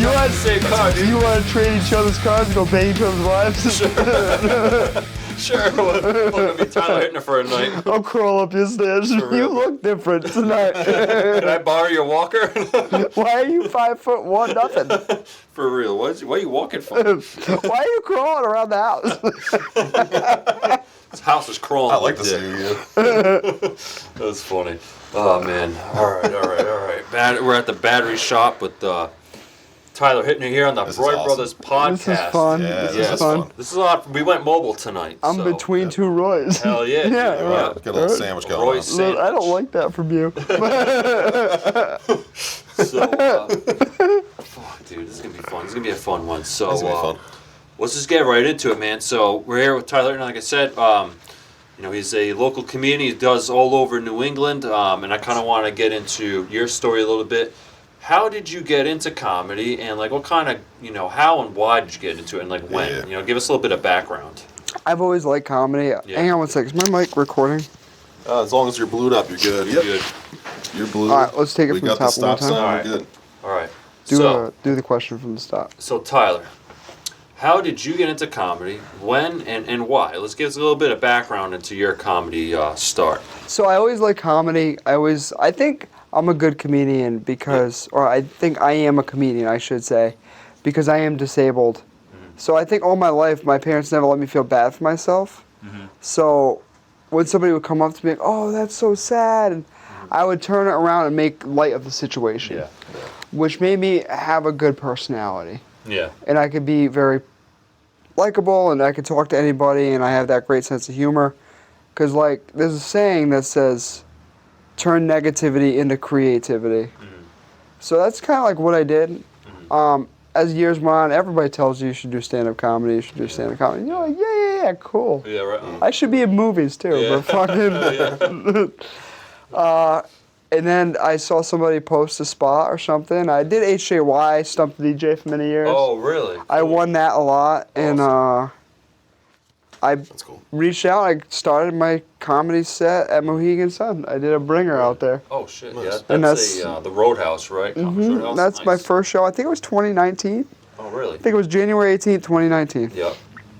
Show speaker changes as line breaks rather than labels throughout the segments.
we're not in the same car, dude.
You want to trade each other's cars and go bang each other's wives?
Sure, we're gonna be Tyler Hittner for a night.
I'll crawl up your stairs. You look different tonight.
Can I borrow your walker?
Why are you 5'1" nothing?
For real, what are you walking for?
Why are you crawling around the house?
This house is crawling.
I like to see you.
That's funny. Oh man. All right. We're at the battery shop with Tyler Hittner here on the Broy
awesome.
Brothers podcast.
This is fun.
Yeah,
This is fun.
This is a lot. We went mobile tonight.
I'm
so.
between two Roys.
Hell yeah.
Yeah,
dude,
right.
Got a little sandwich going
Roy
on.
sandwich.
I don't like that from you.
So, fuck, dude, this is gonna be fun. This is gonna be a fun one. So,
It's gonna be fun.
let's just get right into it, man. So, we're here with Tyler, and like I said, he's a local comedian. He does all over New England, and I kind of want to get into your story a little bit. How did you get into comedy, and like what kind of, how and why did you get into it, and like when?
Yeah.
Give us a little bit of background.
I've always liked comedy.
Yeah.
Hang on one second. Is my mic recording?
As long as you're blued up, you're good. Yep.
Good.
You're blued.
All right, let's take it
we
from the
got
top
the
one
stop
more time.
sign. We're good.
All right.
Do the question from the start.
So Tyler, how did you get into comedy? When and why? Let's give us a little bit of background into your comedy start.
So I always like comedy. I think I'm a good comedian because, or I think I am a comedian, I should say, because I am disabled.
Mm-hmm.
So I think all my life, my parents never let me feel bad for myself.
Mm-hmm.
So when somebody would come up to me, oh, that's so sad, and I would turn it around and make light of the situation,
Yeah.
which made me have a good personality.
Yeah.
And I could be very likable, and I could talk to anybody, and I have that great sense of humor. Because, like, there's a saying that says, turn negativity into creativity.
Mm-hmm.
So that's kind of like what I did.
Mm-hmm.
As years went on, everybody tells you should do stand-up comedy, you should do stand-up comedy. You're like, yeah, cool.
Yeah, right.
I should be in movies, too,
Yeah.
but fucking... And then I saw somebody post a spot or something. I did HJY, Stump the DJ for many years.
Oh, really?
I won that a lot, and I
That's cool.
reached out. I started my comedy set at Mohegan Sun. I did a bringer out there.
Oh shit!
Nice.
Yeah,
And
that's
that's-
the Roadhouse, right? Comedy Roadhouse?
That's my
Nice.
first show. I think it was 2019.
Oh, really?
I think it was January 18th, 2019.
Yep.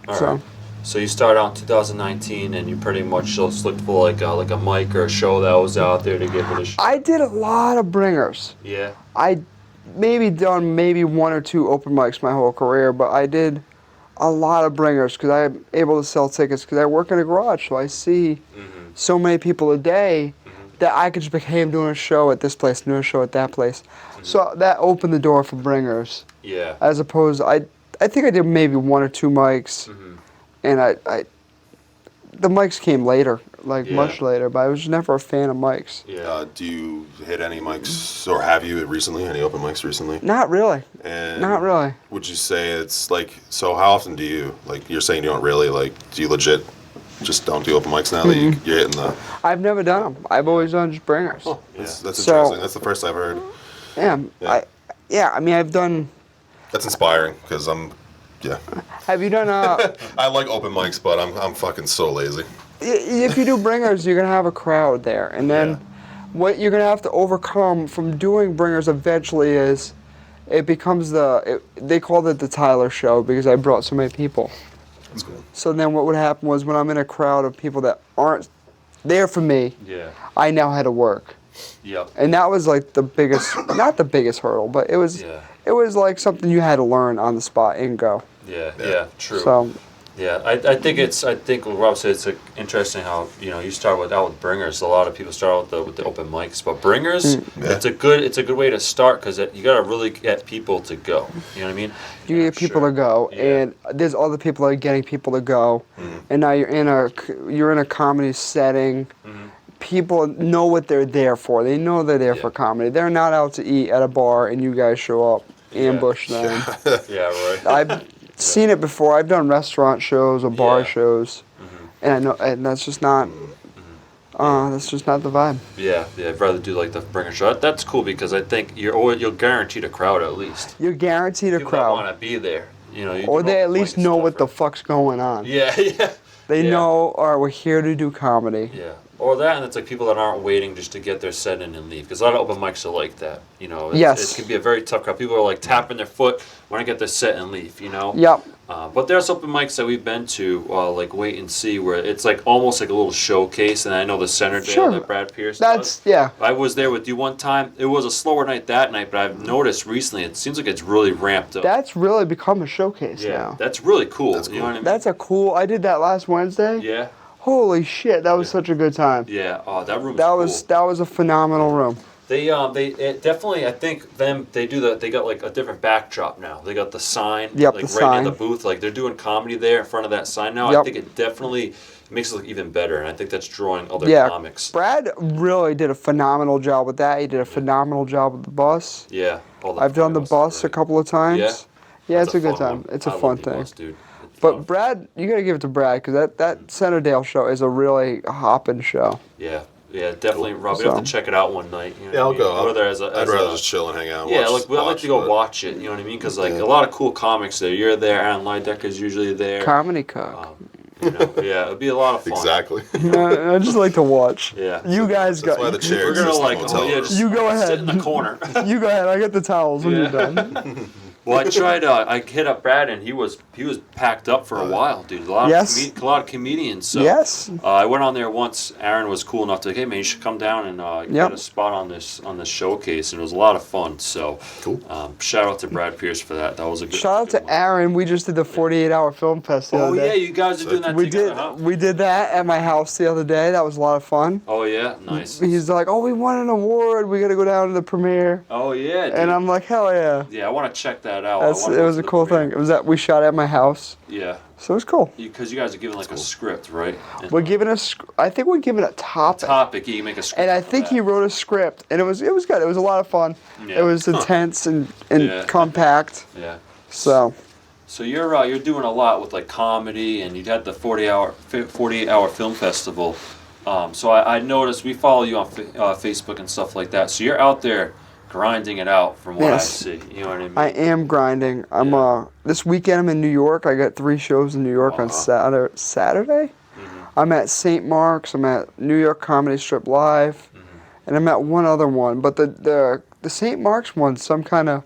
All
So-
right. So you started out in 2019, and you pretty much just looked for like a mic or a show that was out there to give it a shot.
I did a lot of bringers.
Yeah.
I done one or two open mics my whole career, but I did a lot of bringers because I'm able to sell tickets because I work in a garage, so I see so many people a day that I could just be, hey, I'm doing a show at this place, doing a show at that place. So that opened the door for bringers.
Yeah.
As opposed, I think I did maybe one or two mics, and the mics came later, much later, but I was never a fan of mics.
Yeah.
Do you hit any mics, or have you recently? Any open mics recently?
Not really.
And
Not really.
Would you say it's like, so how often do you, like, you're saying you don't really, like, do you legit just don't do open mics now that you're hitting the...
I've never done them. I've always done just bringers.
Oh, that's
So-
interesting. That's the first I've heard.
I mean, I've done...
That's inspiring, because
Have you done
I like open mics, but I'm fucking so lazy.
if you do bringers, you're going to have a crowd there. And then what you're going to have to overcome from doing bringers eventually is it becomes they called it the Tyler show because I brought so many people.
That's cool.
So then what would happen was when I'm in a crowd of people that aren't there for me,
Yeah.
I now had to work.
Yep.
And that was like the biggest, not the biggest hurdle, but it was like something you had to learn on the spot and go.
Yeah. True.
So
Yeah, I think what Rob said, it's interesting how you start out with bringers. A lot of people start out with the open mics, but bringers, it's a good way to start because you got to really get people to go. You know what I mean?
you get people to go, and there's other people that are getting people to go, and now you're in a comedy setting. People know what they're there for. They know they're there for comedy. They're not out to eat at a bar, and you guys show up, ambush them.
Yeah, right.
I've seen it before. I've done restaurant shows or bar shows, and I know, and that's just not. That's just not the vibe.
Yeah. I'd rather do like the bringer show. That's cool because I think you'll guarantee a crowd at least.
You're guaranteed a
People
crowd,
want to be there.
or they at least know what the fuck's going on.
Yeah.
They know, all right, we're here to do comedy.
Yeah. Or that, and it's like people that aren't waiting just to get their set in and leave. Because a lot of open mics are like that. You know,
Yes.
It can be a very tough crowd. People are like tapping their foot, want to get their set and leave. You know.
Yep.
But there's open mics that we've been to, like Wait and See, where it's like almost like a little showcase. And I know the Centredale
Sure.
that Brad Pierce
That's
does.
yeah.
I was there with you one time. It was a slower night that night, but I've noticed recently it seems like it's really ramped up.
That's really become a showcase
yeah,
now.
that's really cool.
That's
You know
cool.
what I mean?
That's a cool. I did that last Wednesday.
Yeah,
Holy shit, that was such a good time.
yeah. Oh, that room.
That
cool.
was a phenomenal room.
They definitely, I think they got like a different backdrop now. They got the sign,
Yep,
like
the
right
sign.
near the booth. Like they're doing comedy there in front of that sign now. I
Yep.
think it definitely makes it look even better, and I think that's drawing other
Yeah,
comics.
Brad really did a phenomenal job with that. He did a phenomenal job with the bus.
Yeah, all
I've done the bus a couple of times.
Yeah?
Yeah,
That's
it's a good
fun
time.
one.
It's a
I love
fun
the
thing.
bus, dude. It's
But
fun.
Brad, you gotta give it to Brad because that Centredale show is a really hopping show.
Yeah, definitely, Rob. You
So-
have to check it out one night. You know
Yeah, I'll
what I mean?
go.
Whether
I'd rather just chill and hang out. And
yeah,
watch,
like I'd like to go
but-
watch it. You know what I mean? Because like
Yeah.
a lot of cool comics there. You're there. Aaron Lydecker's usually there.
Comedy Cook.
You know, yeah, it'd be a lot of fun.
Exactly.
I just like to watch.
Yeah.
You guys
That's
go.
why the chair
We're gonna
exists in
like,
the hotel room.
just
You go ahead.
sit in the corner.
You go ahead. I get the towels when
Yeah.
you're done.
Well, I tried. I hit up Brad, and he was packed up for a while, dude. A lot
Yes.
of a lot of comedians. So
Yes.
I went on there once. Aaron was cool enough to like, hey man, you should come down and
Yep.
get a spot on this showcase, and it was a lot of fun. So
Cool.
shout out to Brad Pierce for that. That was a good.
Shout out
good
to
one.
Aaron. We just did the 48-hour film fest the
Oh
other
yeah,
day.
you guys are doing that
We
together,
did.
huh?
We did that at my house the other day. That was a lot of fun.
Oh yeah, nice.
He's like, "Oh, we won an award. We got to go down to the premiere."
Oh yeah, dude.
And I'm like, "Hell yeah!"
yeah, I want to check that out.
It was a cool thing. It was that we shot at my house,
Yeah,
so it was cool.
because you guys are given like a script, right? And
We're given I think we're given a topic,
topic. You make a script.
and I
for
think
that.
he wrote a script, and it was good. It was a lot of fun.
Yeah.
It was intense and
Yeah.
compact.
Yeah.
So
So you're doing a lot with like comedy, and you had the 48-hour film festival. So I noticed we follow you on Facebook and stuff like that. So you're out there grinding it out, from what
Yes.
I see. You know what I mean?
I am grinding. I'm
Yeah.
this weekend I'm in New York. I got 3 shows in New York on Saturday. I'm at St. Mark's. I'm at New York Comedy Strip Live, and I'm at one other one. But the St. Mark's one's some kind of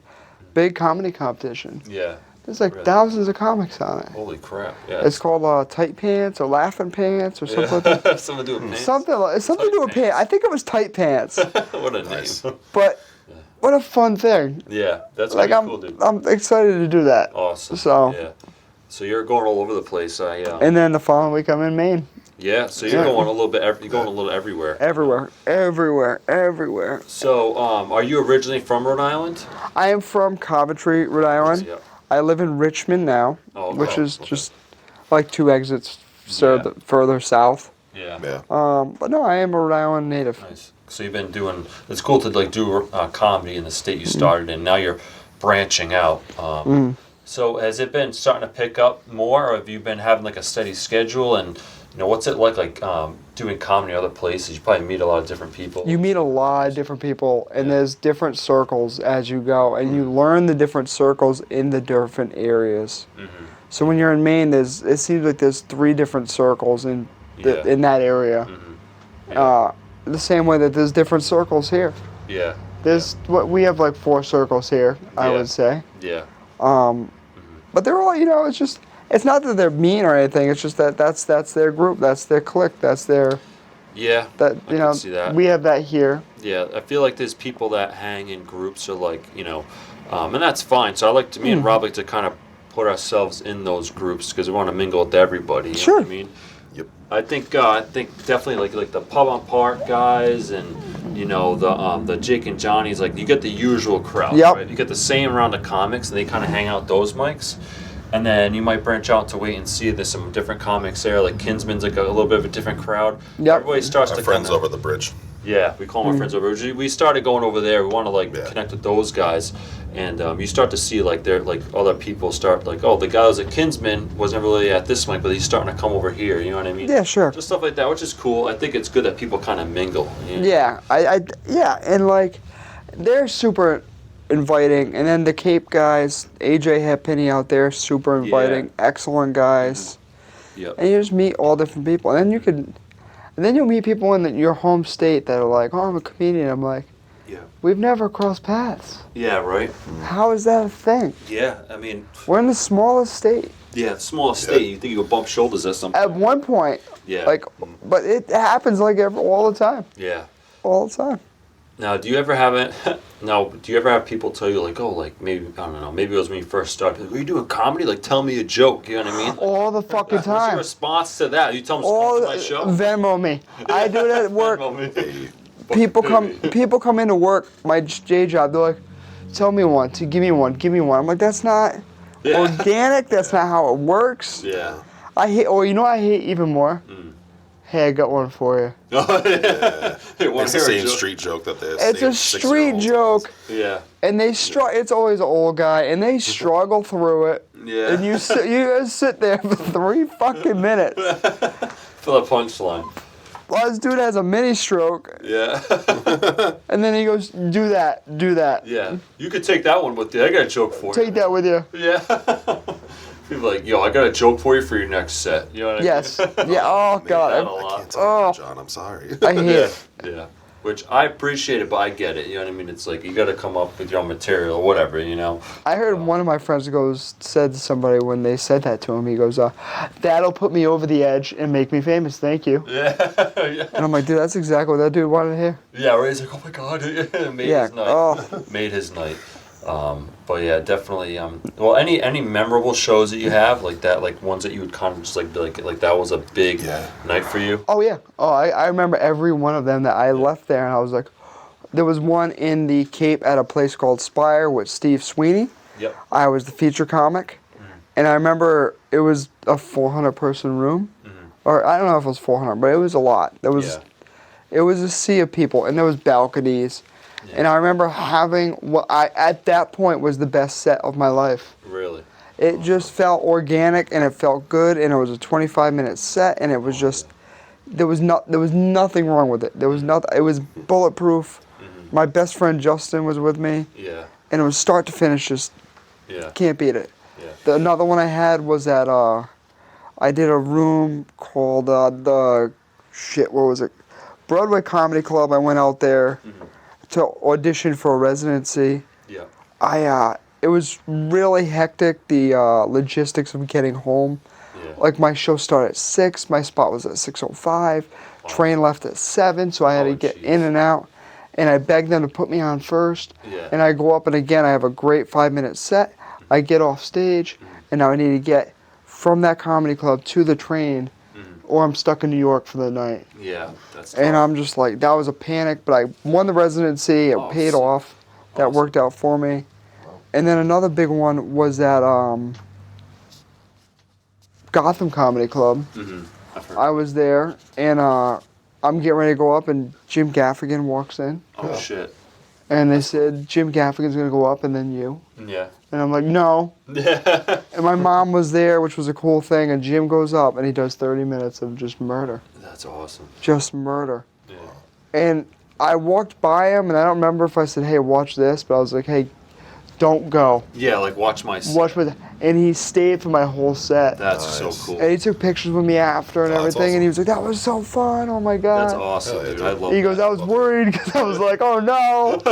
big comedy competition.
Yeah.
There's like
Really?
thousands of comics on it.
Holy crap! Yeah.
It's called Tight Pants or Laughing Pants or something like that.
Something to do with pants.
It's something to do with
Tight
pants. I think it was Tight Pants.
What a
Nice.
name.
But what a fun thing.
Yeah, that's
Like
pretty cool, dude.
I'm excited to do that.
Awesome.
So-
Yeah. So you're going all over the place.
And then the following week I'm in Maine.
Yeah. So you're
Yeah.
going a little bit. You're going a little everywhere.
Everywhere.
So, are you originally from Rhode Island?
I am from Coventry, Rhode Island.
Yep.
I live in Richmond now,
Oh, okay.
which is
Okay.
just like 2 exits
Yeah.
further south.
Yeah.
Yeah.
But no, I am a Rhode Island native.
Nice. So you've been doing. It's cool to like do comedy in the state you started in. Now you're branching out. So has it been starting to pick up more, or have you been having like a steady schedule? And what's it like doing comedy in other places? You probably meet a lot of different people.
You meet a lot of different people, and there's different circles as you go, and you learn the different circles in the different areas. So when you're in Maine, it seems like there's 3 different circles in
Yeah.
in that area. The same way that there's different circles here.
Yeah.
We have like 4 circles here, I
Yeah.
would say.
Yeah.
But they're all, it's not that they're mean or anything. It's just that's their group, that's their clique, that's their
Yeah.
that
I can see that.
we have that here.
Yeah, I feel like there's people that hang in groups or like, and that's fine. So me and Rob like to kind of put ourselves in those groups because we want to mingle with everybody. You know
Sure.
what I mean?
Yep.
I think definitely like the Pub on Park guys and the Jake and Johnny's, like you get the usual crowd.
Yep.
Right? You get the same round of comics and they kind of hang out those mics. And then you might branch out to Wait and See. There's some different comics there. Like Kinsman's like a little bit of a different crowd.
Yep.
Everybody starts
Our
to
friends
kinda,
over the bridge.
Yeah, we call them our friends over. We started going over there. We want to
Yeah.
connect with those guys, and you start to see like they're like other people start like, oh, the guy who was at Kinsman wasn't really at this mic, but he's starting to come over here. You know what I mean?
Yeah, sure.
Just stuff like that, which is cool. I think it's good that people kind of mingle. You know?
Yeah, and like they're super inviting, and then the Cape guys, AJ Halfpenny out there, super inviting, excellent guys,
Yep.
and you just meet all different people, and then you could. And then you'll meet people in your home state that are like, oh, I'm a comedian. I'm like,
Yeah.
we've never crossed paths.
Yeah, right?
How is that a thing?
Yeah, I mean,
We're in the smallest state.
yeah, smallest state. You think you could bump shoulders at some
At
point.
one point,
Yeah.
like, but it happens like all the time.
Yeah.
All the time.
Now, do you ever have it? No, do you ever have people tell you like, oh, like maybe I don't know, maybe it was when you first started. Like, are you doing comedy? Like, tell me a joke. You know what I mean?
All the fucking
What's your
time.
response to that? You tell them
All
to come to my show.
Venmo me. I do it at work.
Venmo me.
People come into work, my day job, they're like, tell me one, give me one. I'm like, that's not
Yeah.
organic, that's not how it works.
Yeah.
I hate, or you know what I hate even more? Hey, I got one for you.
Oh, yeah. Hey, one
It's the
hair
same
joke.
street joke that they.
It's a street joke,
Yeah.
and it's always an old guy, and they struggle through it.
Yeah.
And you guys sit there for 3 fucking minutes.
For the punchline.
Well, this dude has a mini stroke,
Yeah.
and then he goes, do that.
Yeah. You could take that one with you. I got a joke for you.
Take that with you.
Yeah. People are like, yo, I got a joke for you for your next set. You know what I
Yes.
mean?
Yeah, oh,
That a
God.
lot.
Can't tell
Oh.
you, John. I'm sorry.
I hate it.
Yeah. Which I appreciate it, but I get it. You know what I mean? It's like you got to come up with your own material or whatever, you know?
I heard one of my friends said to somebody when they said that to him, he goes, that'll put me over the edge and make me famous, thank you.
Yeah. Yeah.
And I'm like, dude, that's exactly what that dude wanted to hear.
Yeah, right? He's like, oh my God. Made
Yeah,
his night.
oh.
Made his night. But yeah, definitely. Well, any memorable shows that you have like that, like ones that you would kind of just like be like that was a big night for you.
Oh, yeah. Oh, I remember every one of them that I left there, and I was like, there was one in the Cape at a place called Spire with Steve Sweeney.
Yep.
I was the feature comic, and I remember it was a 400-person room, or I don't know if it was 400, but it was a lot. It was a sea of people, and there was balconies. And I remember having what at that point was the best set of my life.
Really?
It just felt organic and it felt good, and it was a 25-minute set, and it was just there was nothing wrong with it. There was nothing. It was bulletproof. My best friend Justin was with me,
Yeah.
and it was start to finish. Just can't beat it.
Yeah.
Another one I had was at I did a room called what was it? Broadway Comedy Club. I went out there to audition for a residency.
Yeah.
It was really hectic, the logistics of getting home.
Yeah.
Like my show started at 6, my spot was at 6:05. Train left at 7, so I had to get in and out. And I begged them to put me on first.
Yeah.
And I go up, and again, I have a great 5-minute set. I get off stage, and now I need to get from that comedy club to the train, or I'm stuck in New York for the night.
Yeah. That's
And
tough.
I'm just like, that was a panic, but I won the residency. It paid
Awesome.
off. That worked out for me. And then another big one was at Gotham Comedy Club.
I've heard.
I was there, and I'm getting ready to go up, and Jim Gaffigan walks in.
Oh shit.
And they said, Jim Gaffigan's going to go up, and then you.
Yeah.
And I'm like, no.
Yeah.
And my mom was there, which was a cool thing, and Jim goes up, and he does 30 minutes of just murder.
That's awesome.
Just murder.
Yeah.
And I walked by him, and I don't remember if I said, hey, watch this, but I was like, hey, don't go.
Yeah, like watch my set.
Watch my... And he stayed for my whole set.
That's
Nice.
so cool.
And he took pictures with me after and
Oh, that's
everything, and he was
awesome.
like, that was so fun, oh my God.
That's awesome, dude. I love
He goes, I was worried, because I was like, oh no.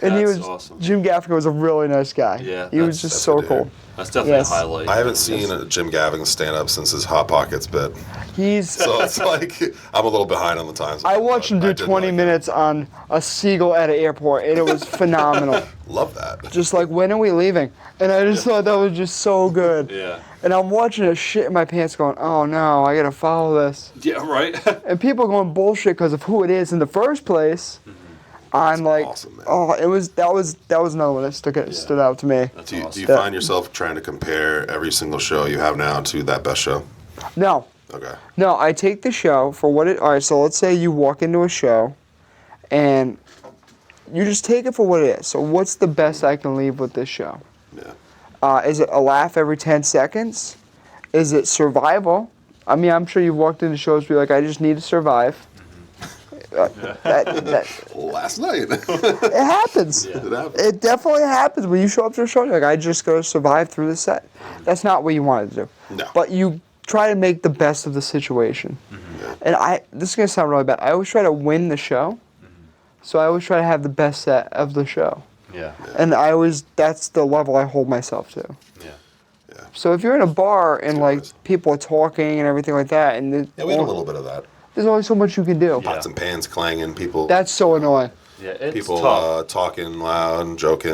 And he
That's
was,
awesome.
Jim Gaffigan was a really nice guy.
Yeah,
He was
that's-
just
that's
so
a
cool.
dude.
That's definitely
Yes.
a highlight.
I haven't seen Jim Gaffigan stand up since his Hot Pockets bit,
He's...
so it's like I'm a little behind on the times.
I watched him do
I did
20
like it.
minutes on a seagull at an airport, and it was phenomenal.
Love that.
Just like, when are we leaving? And I just thought that was just so good.
Yeah.
And I'm watching it, shit in my pants going, oh no, I gotta follow this.
Yeah, right?
And people going bullshit because of who it is in the first place. I'm like,
awesome, man.
oh, that was another one that stood out to me.
That's
Do you
awesome.
find yourself trying to compare every single show you have now to that best show?
No,
Okay.
no, I take the show for what it. All right, so let's say you walk into a show, and you just take it for what it is. So what's the best I can leave with this show?
Yeah.
Is it a laugh every 10 seconds? Is it survival? I mean, I'm sure you've walked into shows where you're like, I just need to survive. That
Last night.
it happens.
Yeah.
It happened.
It definitely happens when you show up to a show. You're like, I just gotta survive through the set. That's not what you wanted to do.
No.
But you try to make the best of the situation.
Yeah.
And this is gonna sound really bad. I always try to win the show, so I always try to have the best set of the show.
Yeah.
And that's the level I hold myself to.
Yeah.
Yeah.
So if you're in a bar and
good
like
advice.
people are talking and everything like that, and
Yeah, we had a little bit of that.
there's only so much you can do.
Yeah.
Pots and pans clanging, people.
That's so annoying.
Yeah, it's
people
tough.
talking loud and joking,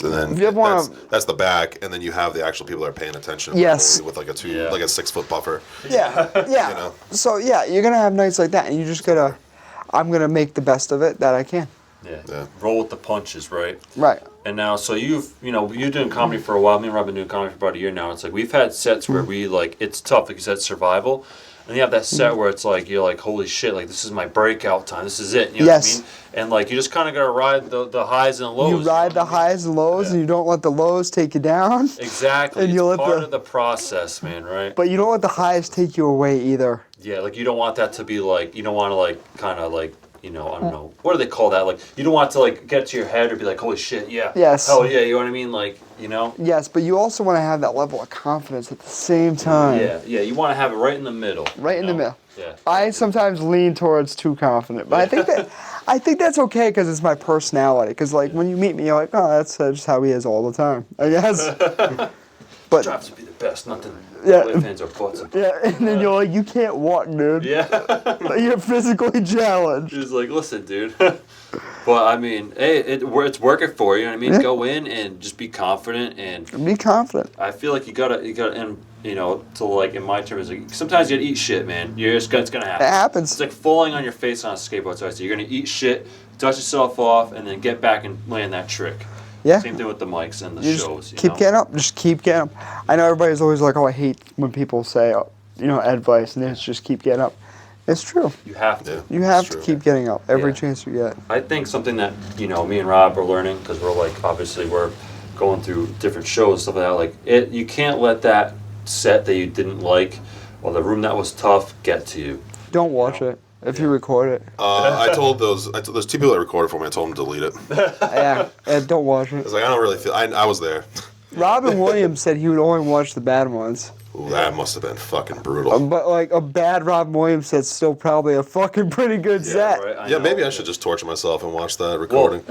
and then
If you ever wanna-
that's the back, and then you have the actual people that are paying attention.
Yes.
with like a
Yeah.
like a 6 foot buffer.
Yeah, yeah.
You know?
So yeah, you're gonna have nights like that, and you just gotta. I'm gonna make the best of it that I can.
Yeah. Roll with the punches, right?
Right.
And now, so you're doing comedy for a while. Me and Rob have been doing comedy for about a year now. It's like we've had sets where we it's tough, like you said, survival. And you have that set where it's like you're like, holy shit, like this is my breakout time. This is it. You know
Yes.
what I mean? And like you just kind of gotta ride the highs and lows.
You ride the
know what I mean?
highs and lows, and you don't let the lows take you down.
Exactly.
and
It's
you let
part
the-
of the process, man. Right?
But you don't let the highs take you away either.
Yeah, like you don't want that to be like you don't want to like kind of like I don't know what do they call that? Like you don't want to like get to your head or be like holy shit, yeah,
Yes.
hell yeah, you know what I mean? Like
Yes, but you also want to have that level of confidence at the same time.
yeah, you want to have it right in the middle.
Right in the middle.
Yeah.
I sometimes lean towards too confident, but I think that's okay because it's my personality. Because like when you meet me, you're like, oh, that's just how he is all the time, I guess. But
Drives to be the best, nothing.
Yeah.
Left hands are butts.
yeah, and then you're like, you can't walk, dude.
Yeah.
You're physically challenged.
He's like, listen, dude. But I mean, hey, it's working for you. You know what I mean?
Yeah.
Go in and just be confident, and
Be confident.
I feel like you gotta, and to like in my terms, like, sometimes you gotta eat shit, man. it's gonna happen.
It happens.
It's like falling on your face on a skateboard. So you're gonna eat shit, dust yourself off, and then get back and land that trick.
Yeah.
Same thing with the mics and the
You
shows.
just keep getting up. Just keep getting up. I know everybody's always like, oh, I hate when people say, advice, and it's just keep getting up. It's true.
You have to.
Yeah.
You have
It's
to
true.
keep getting up every
Yeah.
chance you get.
I think something that me and Rob are learning because we're like obviously we're going through different shows and stuff like that. Like you can't let that set that you didn't like or the room that was tough get to you.
Don't watch it if you record it.
I told those 2 people that recorded for me. I told them to delete it.
Yeah, don't watch
I
it.
was like, I don't really feel. I was there.
Robin Williams said he would only watch the bad ones.
Ooh, that must have been fucking brutal.
But like a bad Robin Williams set's still probably a fucking pretty good set.
right?
Yeah,
know.
maybe I should just torture myself and watch that recording.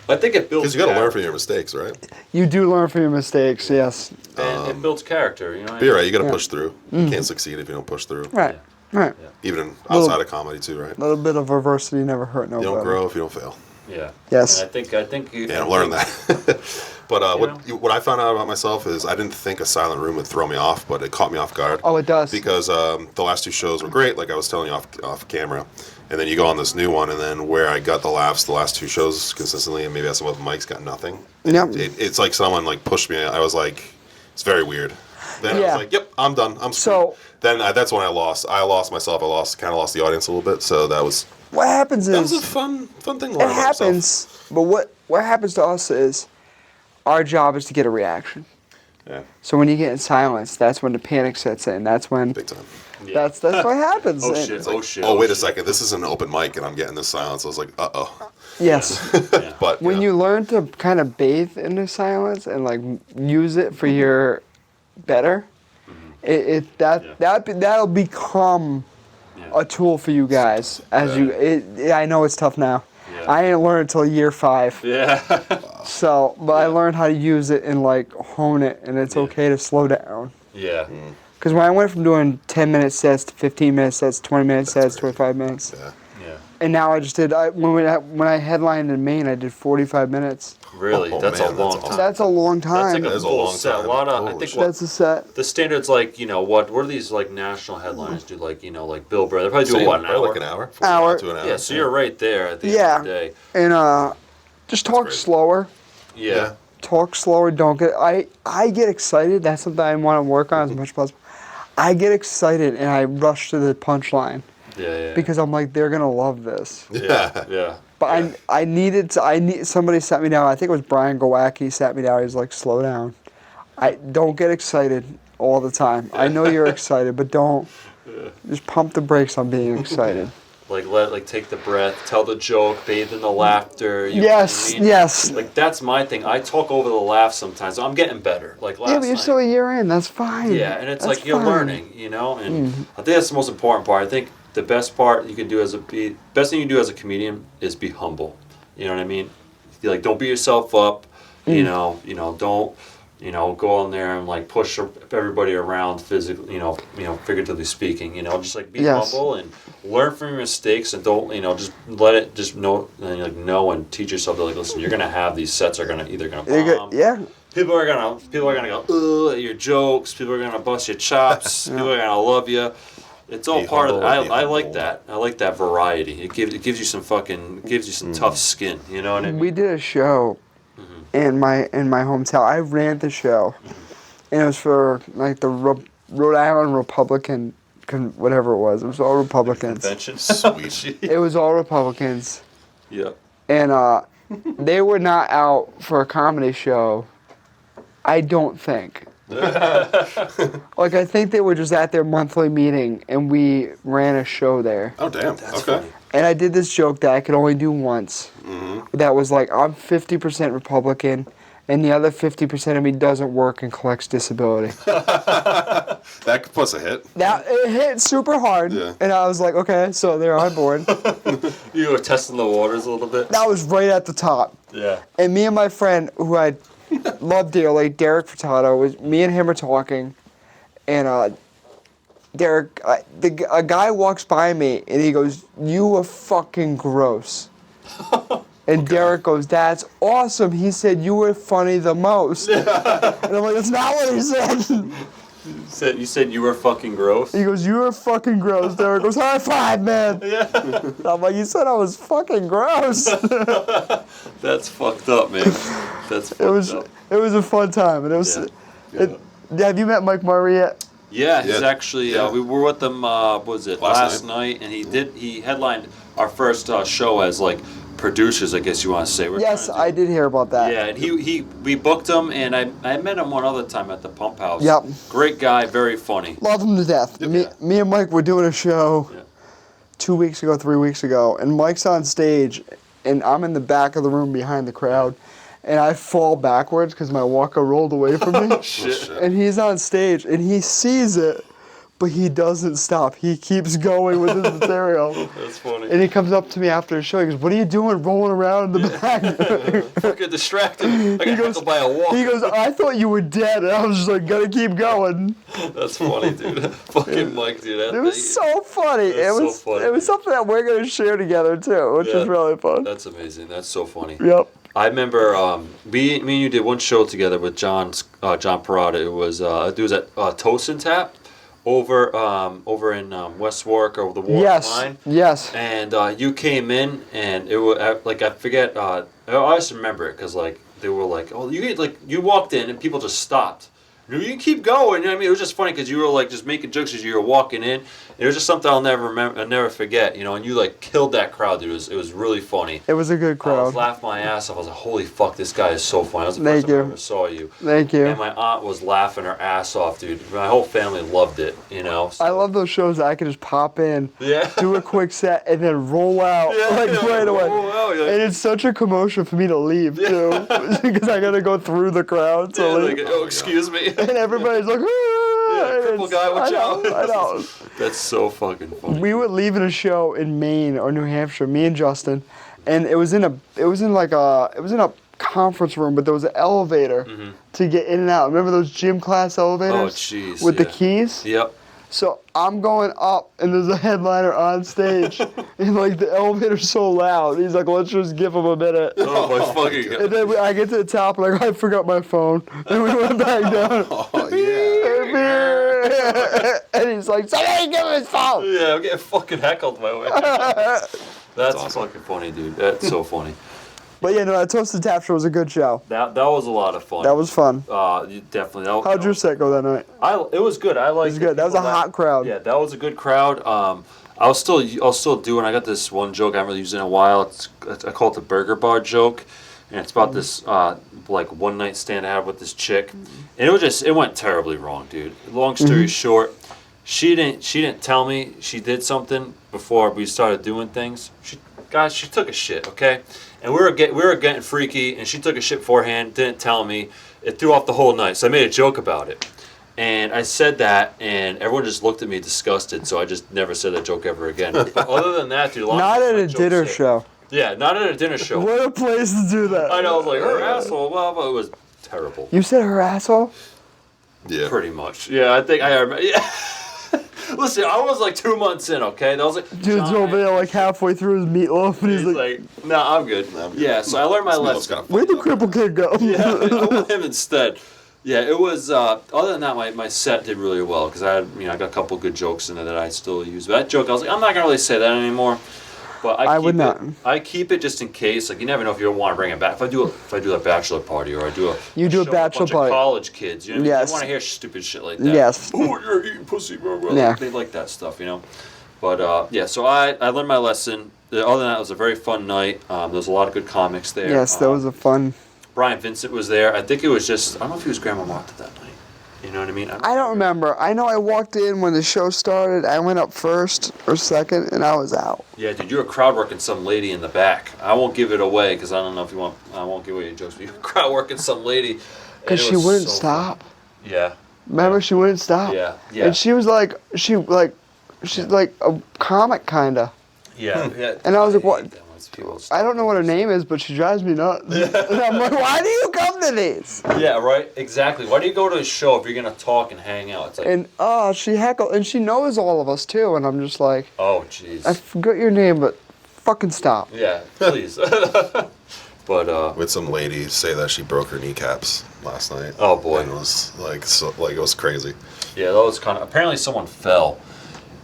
I think it builds.
Because you got to learn
character.
from your mistakes, right?
You do learn from your mistakes, yes.
And it builds character. You know.
But you're right. You got to
Yeah.
push through. You can't succeed if you don't push through.
Right, right.
Even
Little-
outside of comedy too, right?
A little bit of adversity never hurt
You
nobody.
don't grow if you don't fail.
Yeah.
Yes.
And I think you.
Yeah, I've learned that. But
You
what I found out about myself is I didn't think a silent room would throw me off, but it caught me off guard.
Oh, it does.
Because the last 2 shows were great, like I was telling you off camera, and then you go on this new one, and then where I got the laughs the last 2 shows consistently, and maybe I some of Mike's got nothing.
Yep.
It's like someone like pushed me. I was like, it's very weird. Then I
Yeah.
was like, yep, I'm done. I'm screwed.
So-
then that's when I lost. I lost myself. Kind of lost the audience a little bit. So that was
What happens
that was a
is
fun thing to learn
it
about myself.
happens, but what happens to us is our job is to get a reaction.
Yeah,
So when you get in silence, that's when the panic sets in. That's when
big time.
Yeah.
that's what happens.
Oh
And-
shit! Oh shit!
Oh, wait a
shit.
second. This is an open mic, and I'm getting this silence. I was like, uh-oh.
Yes.
But
When you learn to kind of bathe in the silence and like use it for your better, that'll become
Yeah.
a tool for you guys. I know it's tough now.
Yeah.
I didn't learn until year 5.
Yeah.
So, but I learned how to use it and like hone it, and it's
Yeah.
okay to slow down.
Yeah.
Because when I went from doing 10-minute sets to 15-minute sets, 20-minute sets, 25 minutes,
Yeah.
Yeah.
and now I just did. When I headlined in Maine, I did 45 minutes.
Really?
Oh,
That's
man,
a
that's
long
awesome.
time.
That's a long
That's
time.
like
That
a
is a
full
long
set.
time.
A lot of I
Holy
think
shit.
That's a set.
the standards like what are these like national headliners do like like Bill Burr? They're probably doing what an
Probably
hour?
like an hour.
Hour.
To an hour.
Yeah. So you're right there at the
Yeah.
end of the day.
And just talk
great.
slower.
Yeah.
Talk slower. Don't get. I get excited. That's something I want to work on as much as possible. I get excited and I rush to the punchline
Yeah.
because I'm like, they're gonna love this.
Yeah.
Yeah.
But I needed somebody sat me down. I think it was Brian Gowacki sat me down. He's like, slow down. Don't get excited all the time. I know you're excited, but don't. Just pump the brakes on being excited.
Like take the breath, tell the joke, bathe in the laughter. You know what
Yes,
I mean?
yes.
Like that's my thing. I talk over the laugh sometimes. I'm getting better. Like last
Yeah, but you're
night.
still a year in. That's fine.
Yeah, and it's
That's
like you're
fine.
learning, and I think that's the most important part. I think the best part you can do best thing you can do as a comedian is be humble. You know what I mean? Like, don't beat yourself up. You know, don't, go on there and like push everybody around physically, figuratively speaking. Just like be humble and learn from your mistakes, and don't, just let it just know and teach yourself that, like, listen, you're gonna have these sets are either gonna bomb. People are gonna go ugh at your jokes. People are gonna bust your chops. People are gonna love you. It's all part of it. I like that. I like that variety. It gives you some tough skin. You know what I mean?
We did a show in my hometown. I ran the show, and it was for like the Rhode Island Republican, whatever it was. It was all Republicans.
Convention.
Sweet.
It was all Republicans.
Yeah.
And they were not out for a comedy show. I don't think. Like, I think they were just at their monthly meeting, and we ran a show there.
Oh, damn.
That's
Okay.
funny.
And I did this joke that I could only do once. That was like, I'm 50% Republican, and the other 50% of me doesn't work and collects disability.
That puts a hit.
It hit super hard,
Yeah.
and I was like, okay, so they're on board.
You were testing the waters a little bit.
That was right at the top.
Yeah.
And me and my friend, who I love dearly, Derek Furtado, me and him are talking, and Derek, a guy walks by me, and he goes, "You are fucking gross." And Derek goes, "That's awesome." He said, "You were funny the most." And I'm like, "That's not what he said."
You said you were fucking gross.
He goes, "You were fucking gross." Derek goes, "High five, man."
Yeah.
I'm like, "You said I was fucking gross."
That's fucked up, man. That's fucked up.
It was a fun time, and it was. Have you met Mike Murray yet?
Yeah, he's
Yeah.
actually. We were with him. What was it last night? And he headlined our first show as like producers, I guess you want to say.
Yes, I did hear about that.
Yeah, and we booked him, and I met him one other time at the Pump House.
Yep.
Great guy, very funny.
Love him to death. Me and Mike were doing a show 3 weeks ago, and Mike's on stage, and I'm in the back of the room behind the crowd, and I fall backwards because my walker rolled away from me.
Shit.
And he's on stage, and he sees it, but he doesn't stop. He keeps going with his material.
That's funny.
And he comes up to me after the show. He goes, "What are you doing rolling around in the back?"
Fucking distracted. I got heckled by a walk.
He goes, "I thought you were dead." And I was just like, "Gotta keep going."
That's funny, dude. Fucking Mike, dude.
It was so funny. It was
so funny,
it was
dude.
something that we're gonna share together too, which is really fun.
That's amazing. That's so funny.
Yep.
I remember me and you did one show together with John Parada. It was at Toast and Tap over in West Warwick over the Warwick line.
Yes.
And you came in, and it was like, I forget. I always remember it because like they were like, "Oh, you walked in and people just stopped." You can keep going. You know what I mean? It was just funny because you were like just making jokes as you were walking in. It was just something I'll never forget. And you like killed that crowd, dude. It was really funny.
It was a good
I was
crowd.
laughing my ass off. I was like, "Holy fuck, this guy is so funny." That was the
Thank
first time I
you.
ever saw you.
Thank you.
And my aunt was laughing her ass off, dude. My whole family loved it. So.
I love those shows that I can just pop in,
Yeah.
do a quick set, and then roll out right away. And it's such a commotion for me to leave too, because I gotta go through the crowd to leave.
Excuse me.
And everybody's like, "Ah!"
Cripple guy, watch out.
I know.
That's so fucking funny.
We were leaving a show in Maine or New Hampshire, me and Justin, and it was in a conference room, but there was an elevator to get in and out. Remember those gym class elevators?
Oh, jeez.
With the keys?
Yep.
So I'm going up, and there's a headliner on stage, and like the elevator's so loud. He's like, "Let's just give him a minute."
Oh my fucking god.
And then I get to the top, like, I forgot my phone. And we went back down.
Oh, yeah.
And he's like, "Somebody give him his phone."
Yeah, I'm getting fucking heckled my way. That's
awesome.
fucking funny, dude. That's so funny.
But yeah, no, that Toasted Tap Show was a good show.
That was a lot of fun.
That was fun.
Definitely.
How'd your set go that night?
It was good. I liked
It was good. That was a hot crowd.
Yeah, that was a good crowd. I'll still do, and I got this one joke I haven't really used in a while. I call it the burger bar joke, and it's about this like one night stand I had with this chick, and it went terribly wrong, dude. Long story short, she didn't tell me she did something before we started doing things. She took a shit, okay, and we were getting freaky, and she took a shit beforehand, didn't tell me. It threw off the whole night, so I made a joke about it. And I said that, and everyone just looked at me disgusted, so I just never said that joke ever again. But other than that, dude, a lot
Not
of
at
my
a
jokes
dinner
hit.
show.
Yeah, not at a dinner show.
What a place to do that.
I know, I was like, her asshole, blah, blah, it was terrible.
You said her asshole?
Yeah.
Pretty much. Yeah, I think I remember. Yeah. Listen, I was like 2 months in, okay? That was like,
Dude's over there like halfway through his meatloaf, and
he's like, nah, I'm good. Yeah, so I learned my lesson.
where'd the cripple kid go?
Yeah, I want him instead. Yeah, it was. Other than that, my set did really well because I had, I got a couple good jokes in there that I still use. But that joke, I was like, I'm not gonna really say that anymore. But I
would not.
I keep it just in case. Like you never know if you want to bring it back. If I do a bachelor party or I do a
You do a
show with
bachelor
bunch of
party.
college kids, you know what I mean?
Yes.
They want to hear stupid shit like that.
Yes.
Oh, you're eating pussy, blah, blah.
Yeah.
They like that stuff, But yeah, so I learned my lesson. Other than that, it was a very fun night. There was a lot of good comics there.
Yes, that was a fun.
Brian Vincent was there. I think it was just, I don't know if he was Grandma Martha that night. You know what I mean?
I don't remember. I know I walked in when the show started. I went up first or second, and I was out.
Yeah, dude, you were crowd working some lady in the back. I won't give it away because I don't know if you want, I won't give away your jokes, but you were crowd working some lady.
Because she wouldn't stop.
Yeah.
Remember, she wouldn't stop.
Yeah, yeah.
And she's like a comic, kind of.
Yeah, yeah.
And I was like,
hate
what?
that when people
I don't know what her name is, but she drives me nuts. And I'm like, why do you come to these?
Yeah, right. Exactly. Why do you go to a show if you're gonna talk and hang out? It's like,
And she heckled, and she knows all of us too. And I'm just like,
oh, jeez.
I forgot your name, but fucking stop.
Yeah, please. But
We had some lady say that she broke her kneecaps last night.
Oh, boy.
And it was like it was crazy.
yeah, that was kind of. Apparently, someone fell.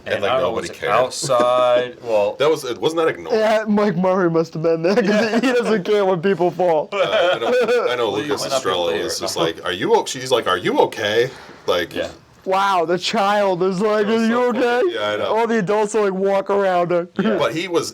And, like,
I don't know,
nobody
was it
cared.
outside. Well,
Wasn't that ignored?
Yeah, Mike Murray must have been there because he doesn't care when people fall.
I know
Well, you
Lucas
might not be
Estrella
clear.
was just like, "Are you?" She's like, "Are you okay?" Like,
yeah.
Wow, the child is like,
was
are you
so
okay?
funny. Yeah, I know.
All the adults are like walk around her.
But it was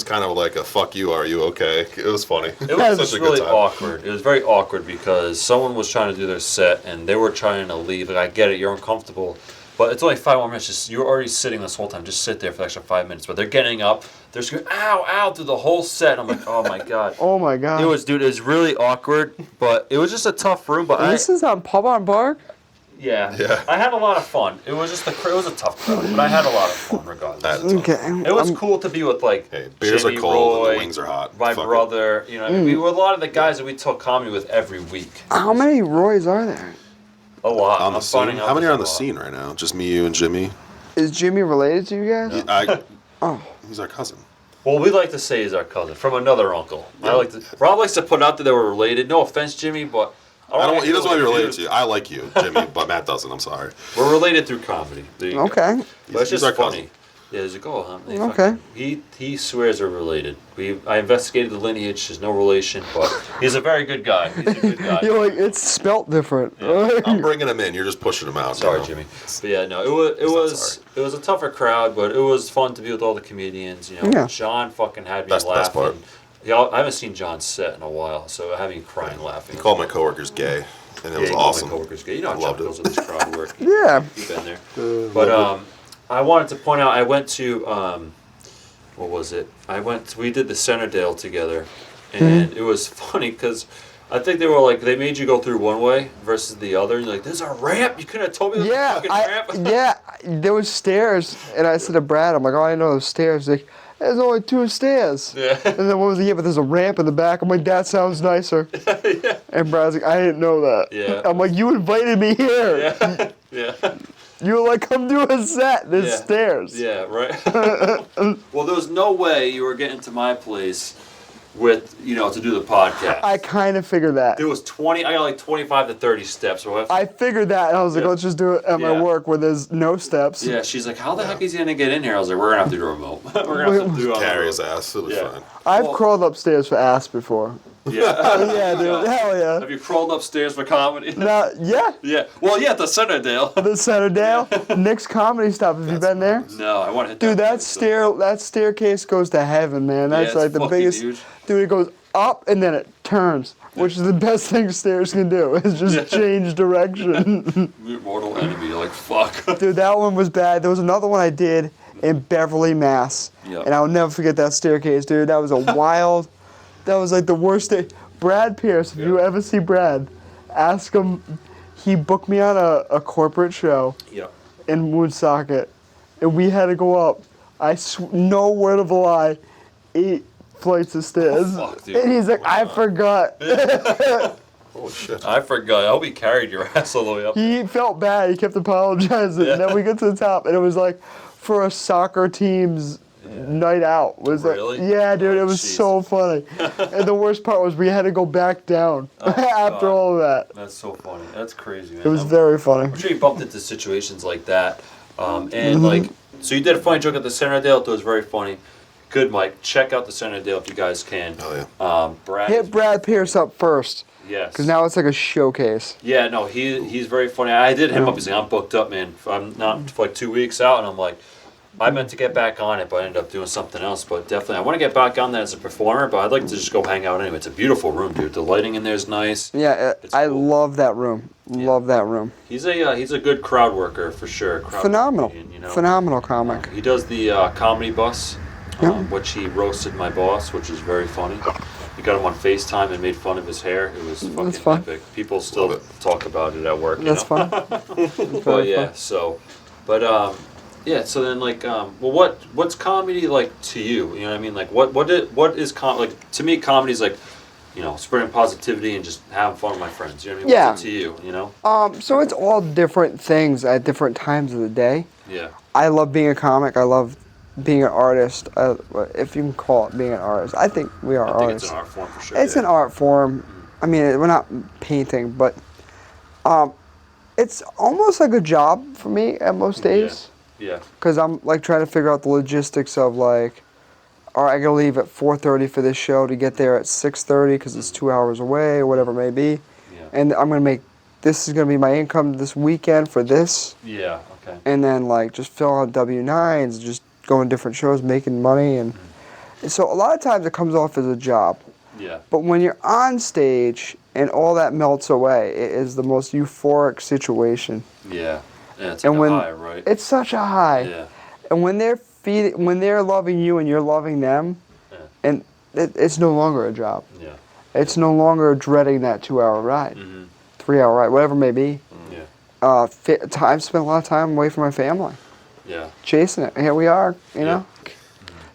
kind of like a "fuck you, are you okay?" It was funny.
It was
such
just
a
really
good time.
awkward. It was very awkward because someone was trying to do their set and they were trying to leave. Like, I get it, you're uncomfortable, but it's only 5 more minutes. Just you're already sitting this whole time. Just sit there for the extra 5 minutes. But they're getting up. They're screaming, "Ow, ow!" through the whole set. And I'm like, oh my god.
Oh my god.
It was really awkward. But it was just a tough room. But
This is on Pub on Bark?
yeah,
Yeah.
I had a lot of fun. It was just it was a tough crowd, but I had a lot of fun regardless.
That's
Okay.
It was cool to be with like
Hey, beers
Jimmy
are cold and
Roy,
the wings are hot.
my
Fuck it.
brother, you know, what I mean? We were a lot of the guys that we took comedy with every week.
How many Roys are there?
A lot.
On the
I'm finding
scene?
out
How many are on the
there's a lot.
scene right now? Just me, you, and Jimmy.
Is Jimmy related to you guys? Oh.
He's our cousin.
Well, we like to say he's our cousin from another uncle. Rob likes to put out that they were related. No offense, Jimmy, but
He doesn't want to be related to you. I like you, Jimmy, but Matt doesn't. I'm sorry.
We're related through comedy. There you go.
Okay.
But it's
He's
just
our
funny.
cousin.
Yeah, there's a go, huh?
Okay.
He swears they're related. I investigated the lineage. There's no relation, but he's a very good guy. He's a good guy.
You're like, it's spelt different.
I'm bringing him in. You're just pushing him out.
Sorry,
you know?
Jimmy. But yeah, no, it was a tougher crowd, but it was fun to be with all the comedians. You know,
Yeah.
John fucking had me
That's the best
laughing.
part.
Yeah, I haven't seen John's set in a while, so I had me crying laughing.
He called my coworkers gay, and it was
he called
awesome.
My coworkers gay. You know how
I
John
loved it.
goes with his crowd work.
Yeah.
You've been there. But I wanted to point out, I went to what was it? We did the Centredale together, and it was funny because I think they were like, they made you go through one way versus the other. And you're like, there's a ramp? You couldn't have told me there's a fucking ramp?
There was stairs, and I said to Brad, I'm like, oh, I know those stairs. He's like, there's only 2 stairs.
Yeah.
And then what was it? Yeah, but there's a ramp in the back. I'm like, that sounds nicer.
Yeah.
And Brad's like, I didn't know that.
Yeah.
I'm like, you invited me here.
Yeah. Yeah.
You were like, come do a set. There's
Yeah.
stairs.
Yeah, right. Well, there was no way you were getting to my place with, to do the podcast.
I kind of figured that.
There was I got like 25 to 30 steps. So
I figured that, and I was like,
Yeah.
let's just do it at my
Yeah.
work where there's no steps.
yeah, she's like, how the heck is he going to get in here? I was like, we're going to have to do a remote. We're going to have to do it on the
Carry
road.
his ass. It was
Yeah.
fine.
I've
Well-
crawled upstairs for ass before.
Yeah.
Yeah, dude. Hell yeah.
Have you crawled upstairs for comedy?
Now, yeah.
Yeah. Well, yeah, at the Centredale.
The Centredale, Nick's Comedy Stop. Have you been there?
No, I want to hit
Dude, that
place,
staircase goes to heaven, man. That's
it's
like the
fucking
biggest.
huge.
Dude, it goes up and then it turns, which is the best thing stairs can do. Is just
Yeah.
change direction.
so your mortal enemy. You're like, fuck.
Dude, that one was bad. There was another one I did in Beverly, Mass.
Yep.
And I'll never forget that staircase, dude. That was a wild. That was like the worst day. Brad Pierce, if you ever see Brad, ask him. He booked me on a corporate show
Yep.
in Woonsocket, and we had to go up. No word of a lie, 8 flights of stairs.
Oh, fuck, dude.
And he's like, I forgot.
Oh shit.
I forgot. I hope he carried your ass all the way up.
He felt bad. He kept apologizing.
Yeah.
And then we get to the top, and it was like for a soccer team's night out. It was
Really?
Like, yeah, dude,
Oh,
it was
jeez.
so funny. And the worst part was we had to go back down after
God.
all of that.
That's so funny. That's crazy, man.
It was very funny.
I'm sure you bumped into situations like that.
Mm-hmm.
And like, so you did a funny joke at the Centredale. It was very funny. Good, Mike. Check out the Centredale if you guys can.
Oh yeah.
Brad.
Hit Brad Pierce up first,
Yes.
because now it's like a showcase.
Yeah, no, he's very funny. I did him up. He's like, I'm booked up, man. I'm not for like 2 weeks out, and I'm like, I meant to get back on it, but I ended up doing something else. But definitely, I want to get back on that as a performer. But I'd like to just go hang out anyway. It's a beautiful room, dude. The lighting in there is nice.
Yeah,
It's
I
cool.
love that room. Love that room.
He's a good crowd worker for sure.
Phenomenal.
Comedian, you know?
Phenomenal comic.
He does the comedy bus,
Yeah.
which he roasted my boss, which is very funny. He got him on FaceTime and made fun of his hair. It was fucking
fun.
epic. People still
Love
talk about it at work.
That's
you know?
fun.
But yeah, so, but yeah. So then, like, well, what's comedy like to you? You know what I mean? Like, what is like to me? Comedy is like, you know, spreading positivity and just having fun with my friends. You know what I mean?
Yeah.
What's it to you? You know?
So it's all different things at different times of the day.
Yeah.
I love being a comic. I love being an artist. If you can call it being an artist, I think we are
I think
artists.
it's an art form for sure.
It's an art form. I mean, we're not painting, but it's almost like a job for me at most days.
Yeah.
Because I'm like trying to figure out the logistics of like, all right, I gotta leave at 4:30 for this show to get there at 6:30 because it's 2 hours away or whatever it may be.
Yeah.
And I'm gonna make, this is gonna be my income this weekend for this.
Yeah. Okay.
And then like just fill out W-9s, just going to different shows, making money. And so a lot of times it comes off as a job.
Yeah.
But when you're on stage and all that melts away, it is the most euphoric situation.
Yeah. Yeah. It's
And
like
when-
a high, right?
It's such a high.
Yeah.
And when they're loving you and you're loving them,
Yeah.
and it's no longer a job.
Yeah.
It's no longer dreading that 2-hour ride,
Mm-hmm.
3-hour ride, whatever it may be.
Yeah.
I've spent a lot of time away from my family,
Yeah.
chasing it. Here we are, you know.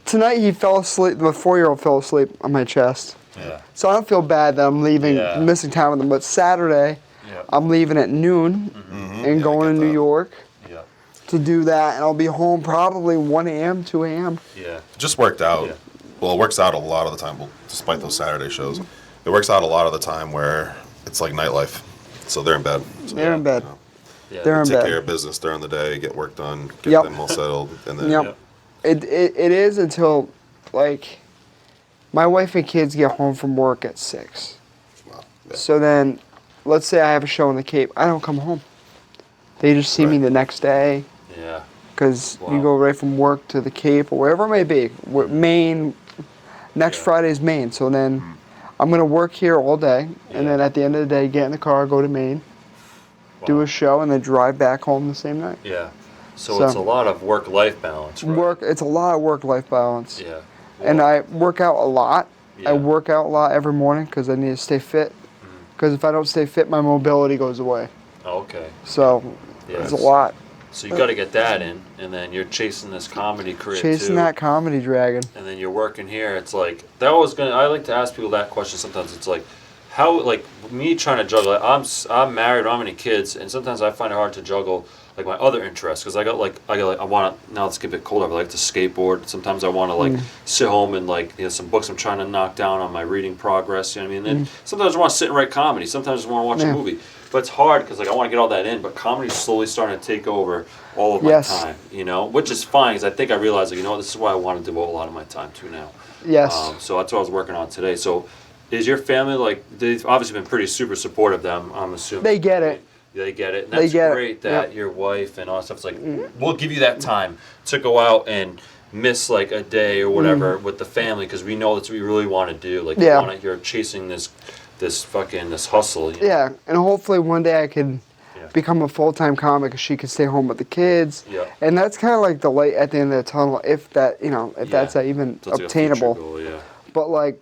Tonight he fell asleep. The 4-year-old fell asleep on my chest.
Yeah.
So I don't feel bad that I'm leaving,
Yeah.
missing time with them. But Saturday,
Yeah.
I'm leaving at noon
Mm-hmm.
and going to New York
Yeah.
to do that, and I'll be home probably 1 a.m., 2 a.m.
Yeah.
It just worked out.
Yeah.
Well, it works out a lot of the time, well, despite those Saturday shows. It works out a lot of the time where it's like nightlife. So they're in bed. So,
They're in bed.
you know,
Yeah.
They're in
take
bed.
care of business during the day, get work done, get
Yep.
them all settled, and then
Yep. It is until, like, my wife and kids get home from work at 6.
well, yeah.
So then, let's say I have a show in the Cape. I don't come home. They just see me
Right.
the next day
Yeah.
because
Wow.
you go right from work to the Cape or wherever it may be. Maine, next
Yeah.
Friday's Maine. So then I'm going to work here all day. And
Yeah.
then at the end of the day, get in the car, go to Maine, do
Wow.
a show, and then drive back home the same night.
Yeah. So,
So-
it's a lot of work-life balance, right?
It's a lot of work-life balance.
Yeah.
And
Well,
I work out a lot.
Yeah.
I work out a lot every morning because I need to stay fit. Because if I don't stay fit, my mobility goes away.
Oh, okay.
So
Yeah.
it's a lot.
So you got to get that in, and then you're chasing this comedy career
Chasing
too.
that comedy dragon.
And then you're working here. It's like that was gonna. I like to ask people that question sometimes. It's like, how like me trying to juggle. I'm married. I don't have any kids, and sometimes I find it hard to juggle like my other interests because I want to now it's get a bit colder. I like to skateboard. Sometimes I want to like sit home and like some books I'm trying to knock down on my reading progress. You know what I mean? And sometimes I want to sit and write comedy. Sometimes I want to watch
Yeah.
a movie. But it's hard because like I want to get all that in. But comedy's slowly starting to take over all of my
Yes.
time. You know, which is fine because I think I realize like, you know what, this is why I want to devote a lot of my time to now.
Yes.
So that's what I was working on today. So is your family like, they've obviously been pretty super supportive of them, I'm assuming.
They get it.
They get it. And
They
that's
get it.
great that
Yep.
your wife and all that stuff's like, we'll give you that time to go out and miss like a day or whatever with the family because we know that's what you really want to do. Like
Yeah.
you're chasing this hustle. You know?
Yeah, and hopefully one day I could
Yeah.
become a full-time comic and she could stay home with the kids.
Yeah.
And that's kind of like the light at the end of the tunnel, if that, if
Yeah.
that's even
So it's like a future
obtainable.
goal, yeah.
But like,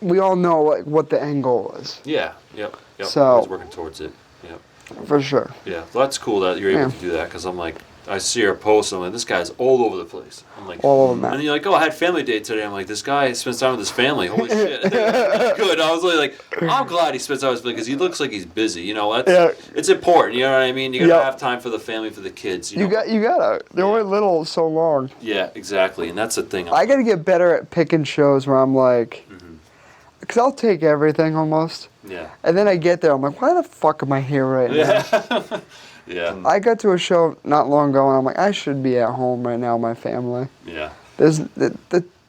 we all know like what the end goal is.
Yeah. Yep.
So-
Always working towards it. Yep.
For sure.
Yeah, well, that's cool that you're able
Yeah.
to do that because I'm like, I see her post, and I'm like, this guy's all over the place. I'm like,
All over,
and
man.
then you're like, oh, I had family day today. I'm like, this guy spends time with his family. Holy shit. That's good. I was like, I'm glad he spends time with his family because he looks like he's busy. You know, it's important. You know what I mean? You got to
Yep.
have time for the family, for the kids.
You
know?
gotta. They're only little so long.
Yeah, exactly. And that's the thing.
I gotta get better at picking shows where I'm like, because I'll take everything almost.
Yeah.
And then I get there, I'm like, why the fuck am I here right now?
Yeah. Yeah.
I got to a show not long ago, and I'm like, I should be at home right now with my family.
Yeah.
There's the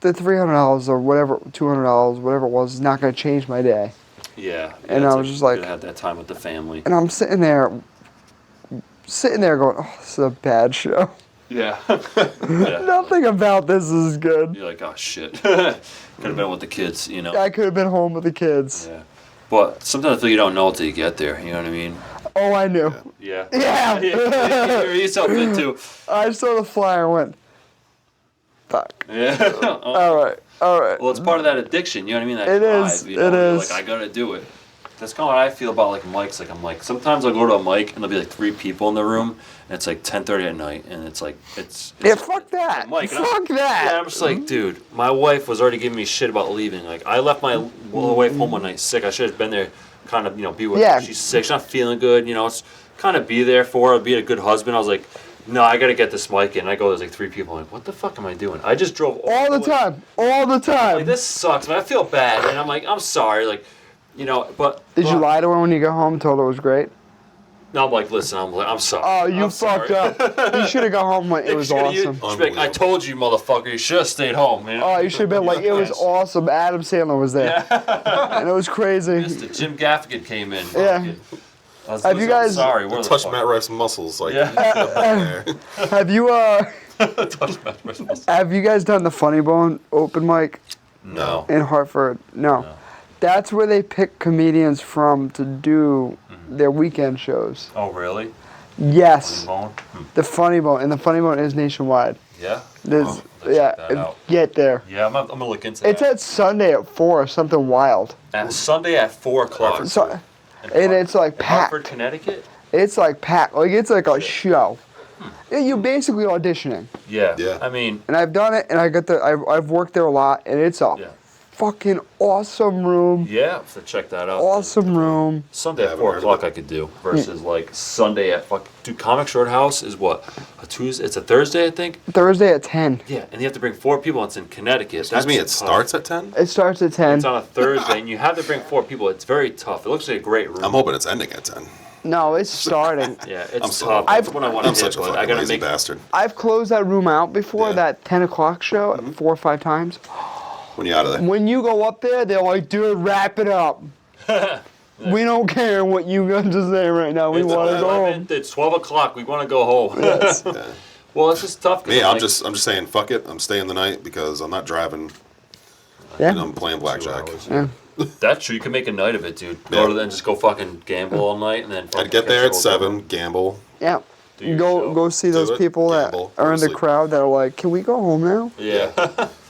$300 or whatever, $200, whatever it was, is not going to change my day.
Yeah.
And I was just like,
you had that time with the family.
and I'm sitting there going, oh, this is a bad show.
Yeah. Yeah.
Nothing about this is good.
You're like, oh shit. Could have been with the kids, you know.
I could have been home with the kids.
Yeah. But sometimes I feel you don't know until you get there. You know what I mean?
Oh, I knew.
Yeah.
Yeah.
You're yourself into.
I saw the flyer and went, fuck.
Yeah.
All right.
Well, it's part of that addiction. You know what I mean? That
It
drive,
is,
You know?
it
You're
is.
like, I gotta do it. That's kind of what I feel about like mics. Like I'm like sometimes I'll go to a mic and there'll be like 3 people in the room and it's like 10:30 at night and it's
Yeah, fuck that.
Mike,
Fuck that.
Yeah, I'm just like, dude, my wife was already giving me shit about leaving. Like, I left my wife home one night sick. I should have been there, kind of, be with
Yeah.
her. She's sick. She's not feeling good. It's kind of be there for her, be a good husband. I was like, no, I got to get this mic in. I go, there's like 3 people. I'm like, what the fuck am I doing? I just drove
All the
way.
time. All the time.
Like, this sucks, man. I feel bad. And I'm like, I'm sorry. Like, but.
Did you lie to her when you got home and told her it was great?
No, I'm like, listen, I'm sorry.
Oh, you
I'm
fucked
sorry.
up. You should have got home when it was awesome.
She'd be like, I told you, motherfucker. You should have stayed home, man.
Oh, you should have been like, it was awesome. Adam Sandler was there. And it was crazy.
Mr. Jim Gaffigan came in.
Yeah.
Have
you guys-
Sorry, where the
Touch
fuck?
Matt Rife's muscles, like
Yeah.
there.
Have you
Touch Matt Rife's muscles.
have you guys done the Funny Bone open mic
No.
in Hartford? No. That's where they pick comedians from to do their weekend shows.
Oh, really?
Yes.
Bone?
The Funny Bone. And the Funny Bone is nationwide.
Yeah.
There's,
Oh, let's check that out.
get there.
Yeah, I'm gonna look into
It's
that.
at Sunday at 4 or something wild.
At Sunday at 4 o'clock.
So, and it's like
in Hartford,
packed.
Connecticut.
It's like packed. Like it's like a show. Yeah, you're basically auditioning.
Yeah.
Yeah.
I mean,
And I've done it, and I've worked there a lot, and it's a
yeah.
fucking awesome room.
Yeah. So check that out.
Awesome room.
Sunday
Yeah, I
at
haven't
4
heard of
o'clock
it.
I could do versus like Sunday at Dude, Comic Short House is what? A Tuesday? It's a Thursday, I think.
Thursday at 10.
Yeah, and you have to bring 4 people. It's in Connecticut.
Excuse me, it
That's tough.
starts at 10?
It starts at 10.
It's on a Thursday, and you have to bring 4 people. It's very tough. It looks like a great room.
I'm hoping it's ending at 10.
No, it's starting.
Yeah,
I'm
it's
so-
tough. That's what I want to
I'm
hit,
such a
but I
fucking
gotta
lazy
make
bastard.
I've closed that room out before,
Yeah.
that 10 o'clock show, 4 or 5 times.
When you out of there.
When you go up there, they're like, dude, wrap it up. We don't care what you got to say right now. We
It's
want to go
11,
home.
It's 12 o'clock. We want to go home.
Yeah.
Well, it's just tough. 'cause
Me, I'm
like,
just saying, fuck it. I'm staying the night because I'm not driving
Yeah.
and I'm playing blackjack.
Yeah.
That's true. You can make a night of it, dude.
Yeah.
Go to then just go fucking gamble all night and then.
I'd get there at 7, gamble.
Yeah.
Do your
Go
show.
go see
Do
those
it,
people
gamble,
that are
go
in
to
the
sleep.
crowd that are like, can we go home now?
Yeah.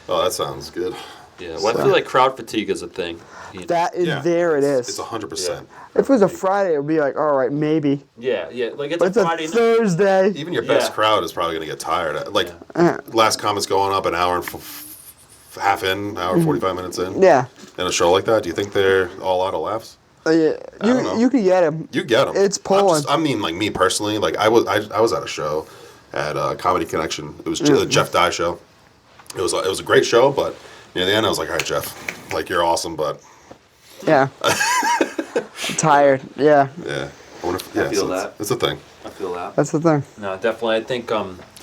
Oh, that sounds good.
Yeah. Well, I feel like crowd fatigue is a thing.
That is
Yeah.
there it is.
It's 100%.
If it was a Friday, it would be like, all right, maybe.
Yeah, yeah. Like it's
But
a
it's a
Friday night.
Thursday.
Even your best
Yeah.
crowd is probably going to get tired. Like, last comment's going up an hour and half in, hour 45 minutes in.
Yeah.
In a show like that, do you think they're all out of laughs?
Yeah.
don't know.
You could get him.
You get them.
It's pulling.
I mean, like me personally, like I was at a show at Comedy Connection. It was the Jeff Dye show. It was a great show, but near the end, I was like, all right, Jeff, like you're awesome, but
Yeah. I'm tired. Yeah.
yeah, I wonder if, yeah,
feel
so
that.
It's a thing.
I feel that.
That's the thing.
No, definitely. I think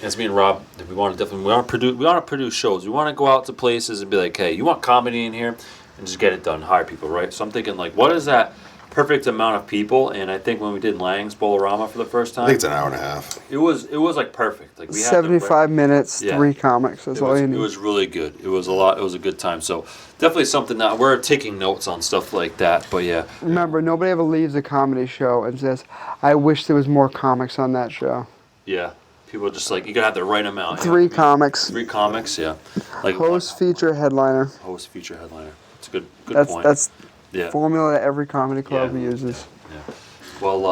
as me and Rob, we want to produce shows. We want to go out to places and be like, hey, you want comedy in here, and just get it done. Hire people, right? So I'm thinking like, what is that perfect amount of people? And I think when we did Lang's Bolorama for the first time,
I think it's an hour and a half.
it was like perfect. Like we had
75 minutes,
Yeah.
3 comics. That's all you
it
need.
was really good. It was a lot. It was a good time. So definitely something that we're taking notes on stuff like that. But yeah,
Remember, nobody ever leaves a comedy show and says, I wish there was more comics on that show.
yeah. People are just like you gotta have the right amount.
3 comics.
3 comics. Yeah. Like
Host, feature, headliner.
host, feature, headliner. It's a good
That's
point.
that's
yeah.
formula that every comedy club
Yeah.
uses.
Yeah. Well,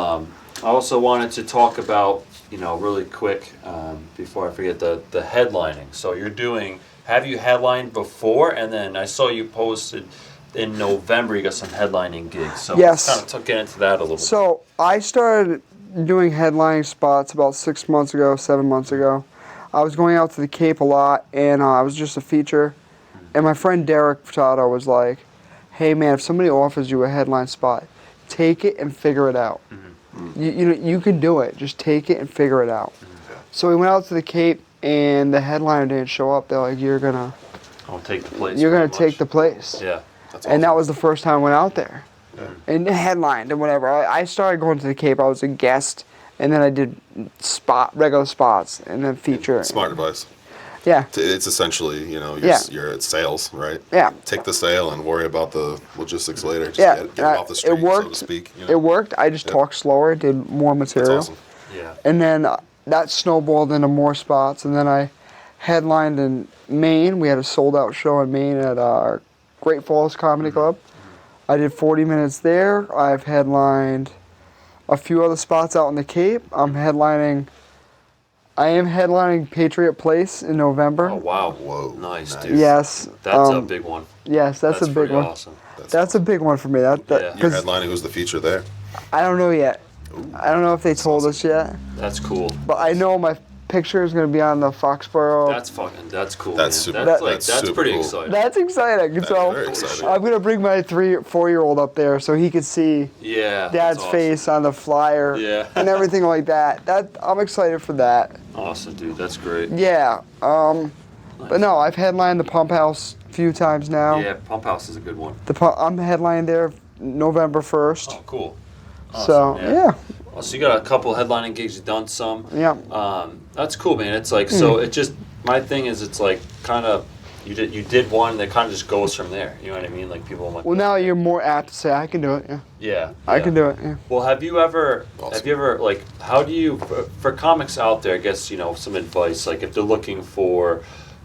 I also wanted to talk about, really quick, before I forget, the headlining. So have you headlined before? And then I saw you posted in November you got some headlining gigs. So
Yes.
let's kind of get into that a little bit.
So I started doing headlining spots about 6 months ago, 7 months ago. I was going out to the Cape a lot, and I was just a feature. And my friend Derek Furtado was like, hey man, if somebody offers you a headline spot, take it and figure it out. You can do it. Just take it and figure it out. So we went out to the Cape, and the headliner didn't show up. They're like,
I'll take the place.
you're gonna
pretty
take
much.
the place.
Yeah.
That's
And that
awesome.
was the first time I went out there. And headlined and whatever. I started going to the Cape. I was a guest, and then I did regular spots, and then feature.
Smart advice.
Yeah.
It's essentially,
Yeah.
you're at sales, right?
Yeah.
Take the sale and worry about the logistics later. Just
Yeah.
get it off the street,
it worked.
so to speak.
It worked. I just
Yeah.
talked slower, did more
That's
material.
awesome.
Yeah.
And then that snowballed into more spots. And then I headlined in Maine. We had a sold-out show in Maine at Great Falls Comedy Club. I did 40 minutes there. I've headlined a few other spots out in the Cape. I am headlining Patriot Place in November.
Oh, wow.
Whoa.
Nice,
Nice.
dude.
Yes.
That's a big one.
Yes, that's a big
pretty
one.
awesome.
That's a big one for me. That
Yeah.
You're
'cause
headlining. Who's the feature there?
I don't know yet. I don't know if they told us yet,
That's cool.
but I know my picture is going to be on the Foxborough.
That's cool.
That's
man.
super-
That's
that's super
pretty
cool.
exciting.
That's exciting. So
very exciting.
I'm going to bring my 4-year-old up there so he could see
Yeah. that's
Dad's
awesome.
face on the flyer
Yeah.
and everything like that. I'm excited for that.
Awesome, dude. That's great.
Yeah. But no, I've headlined the Pump House a few times now.
Yeah, Pump House is a good one.
I'm headlining there November 1st.
Oh, cool.
So
Awesome,
yeah.
Well, so you got a couple headlining gigs. You've done some.
Yeah.
That's cool, man. It's like so. It just my thing is it's like kind of you did one that kind of just goes from there. You know what I mean? Like people are like.
Well, now you're more apt to say I can do it. Yeah.
Yeah.
I can do it. Yeah.
Well, have you ever
Awesome.
like how do you for comics out there? I guess some advice like if they're looking for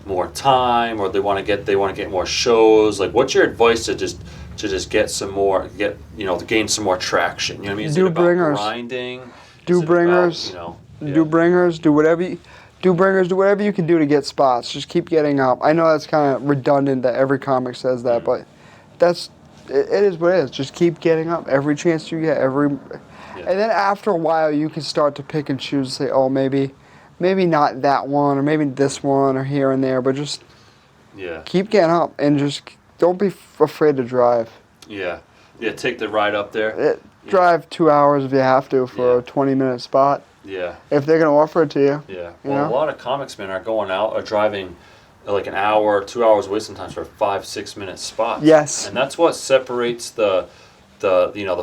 more time or they want to get more shows. Like, what's your advice to just get some more to gain some more traction? You know what I mean? Is
Do
it about
bringers.
grinding?
Do
Is it
bringers.
About,
Do bringers. Do whatever you can do to get spots. Just keep getting up. I know that's kind of redundant that every comic says that, but it is what it is. Just keep getting up every chance you get. And then after a while, you can start to pick and choose. And say, oh, maybe not that one, or maybe this one, or here and there. But just keep getting up and just don't be afraid to drive.
Yeah. Take the ride up there.
Drive 2 hours if you have to for a 20-minute spot.
Yeah.
If they're gonna offer it to you.
Yeah.
You
Well,
know?
a lot of comics, man, are driving like an hour, 2 hours away sometimes for 5-6 minute spots.
Yes.
And that's what separates the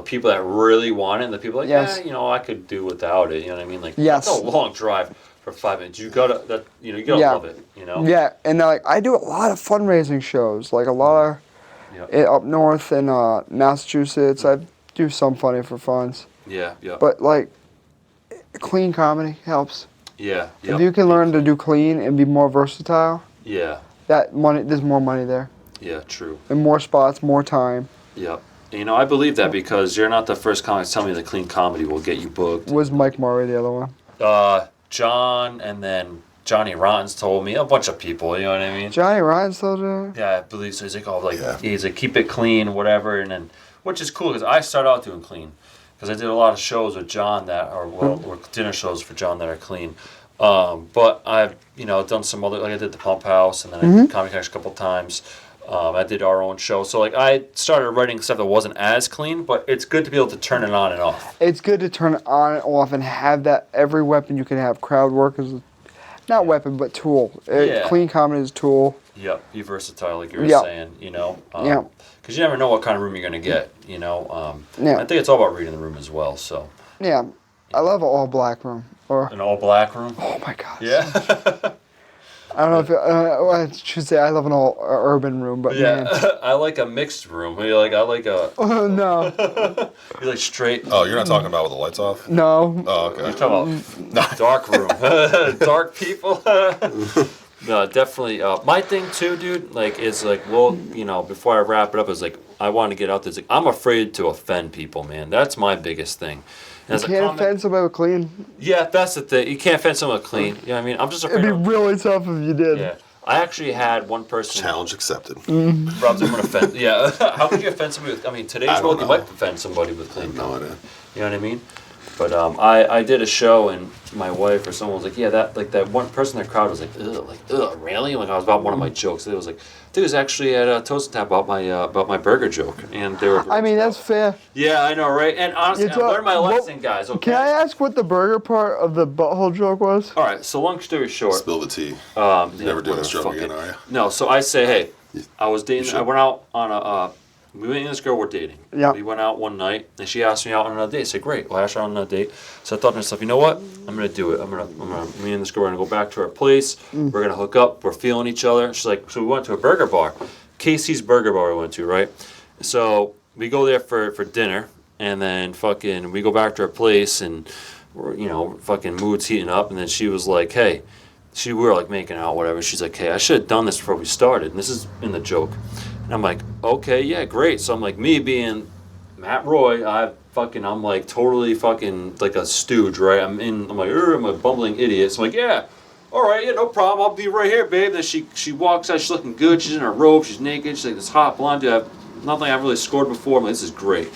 people that really want it and the people like,
Yes.
I could do without it. You know what I mean? Like,
Yes.
that's a long drive for 5 minutes. You gotta love it.
Yeah, and I do a lot of fundraising shows, like a lot of up north in Massachusetts. I do some funny for funds,
Yeah. Yeah.
but like clean comedy helps.
Yeah.
If you can learn to do clean and be more versatile,
Yeah.
there's more money there,
Yeah. True.
and more spots, more time.
Yep. I believe that because you're not the first comic to tell me that clean comedy will get you booked.
Was Mike Murray the other one?
John and then Johnny Rottens told me, a bunch of people, you know what I mean?
Johnny Ryan still doing it?
Yeah, I believe so. He's like,
Yeah.
he's like, keep it clean, whatever, and then, which is cool because I started out doing clean because I did a lot of shows with John or dinner shows for John that are clean. But I've, done some other, like I did the Pump House and then I did Comic Connection a couple times. I did our own show. So, like, I started writing stuff that wasn't as clean, but it's good to be able to turn it on and off.
It's good to turn it on and off and have that every weapon you can have. Crowd work is not weapon, but tool.
Yeah.
Clean comedy is a tool.
Yep, be versatile, like you were
Yeah.
saying,
Yeah.
Because you never know what kind of room you're going to get,
Yeah.
I think it's all about reading the room as well, so.
Yeah, I love an all black room. Or
An all-black room?
oh my gosh.
Yeah.
I don't know if I should say I love an all urban room, but man.
I like a mixed room. I like a...
Oh, no,
You like straight...
Oh, you're not talking about with the lights off?
no.
Oh,
You're
okay.
talking about dark room. Dark people. No, definitely. My thing too, dude, like, is like, well, before I wrap it up, is like, I want to get out there. It's like, I'm afraid to offend people, man. That's my biggest thing.
You
As a
can't
comic,
offend somebody with clean.
yeah, that's the thing. You can't offend someone clean. You know what I mean? I'm just
It'd
afraid.
be really tough if you did.
Yeah. I actually had one person.
Challenge accepted.
Rob's going to offend. Yeah. How could you offend somebody with? I mean, today's
I don't
world, you
know.
might offend somebody with clean.
No idea.
You know what I mean? But I did a show and my wife or someone was like, yeah, that one person in the crowd was like, ugh, really? Like I was about one of my jokes. It was like, dude, it was actually at Toast and Tap about my burger joke, and they were.
I mean, that's fair.
Yeah, I know, right? And honestly,
You
I learned my
what-
lesson, guys. Okay.
Can I ask what the burger part of the butthole joke was?
All right. So long story short,
Spill the tea.
yeah,
Never doing this
whatever,
joke
fuck
again,
it.
are you?
No. So I say, hey, I was dating.
should.
I went out on a. We went and this girl we're dating.
Yeah.
We went out one night and she asked me out on another date. I said, great. Well, I asked her on another date. So I thought to myself, you know what? I'm gonna do it. Me and this girl are gonna go back to our place. We're gonna hook up. We're feeling each other. She's like, so we went to a burger bar, Casey's Burger Bar. We went to, right? So we go there for dinner, and then fucking we go back to our place, and we're fucking mood's heating up, and then she was like, hey. We were like making out, whatever. She's like, hey, I should have done this before we started. And this is in the joke. And I'm like, okay, yeah, great. So I'm like, me being Matt Roy, I'm like totally fucking like a stooge, right? I'm a bumbling idiot. So I'm like, yeah, all right, yeah, no problem. I'll be right here, babe. Then she walks out, she's looking good. She's in her robe, she's naked. She's like this hot blonde dude. Nothing I've really scored before. I'm like, this is great.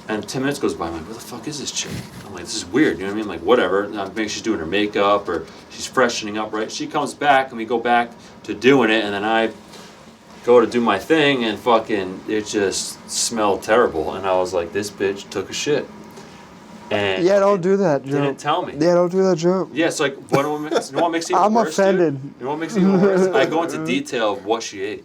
And 10 minutes goes by, I'm like, where the fuck is this chick? I'm like, this is weird, you know what I mean? Like, whatever. Maybe she's doing her makeup or she's freshening up, right? She comes back and we go back to doing it, and then I go to do my thing and fucking, it just smelled terrible. And I was like, this bitch took a shit. And
Yeah, don't do that joke.
didn't tell me.
Yeah, don't do that joke.
Yeah, it's like, you know what makes it even
I'm
worse, dude?
offended.
You know what makes it even worse? I go into detail of what she ate.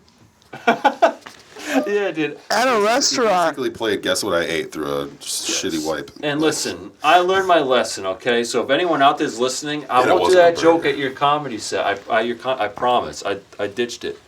Yeah, dude.
At a
You
restaurant.
basically played Guess What I Ate through a shitty wipe.
And listen, I learned my lesson, okay? So if anyone out there is listening, I
And it
won't do
wasn't
that
a
joke
burger.
at your comedy set. I promise. I ditched it.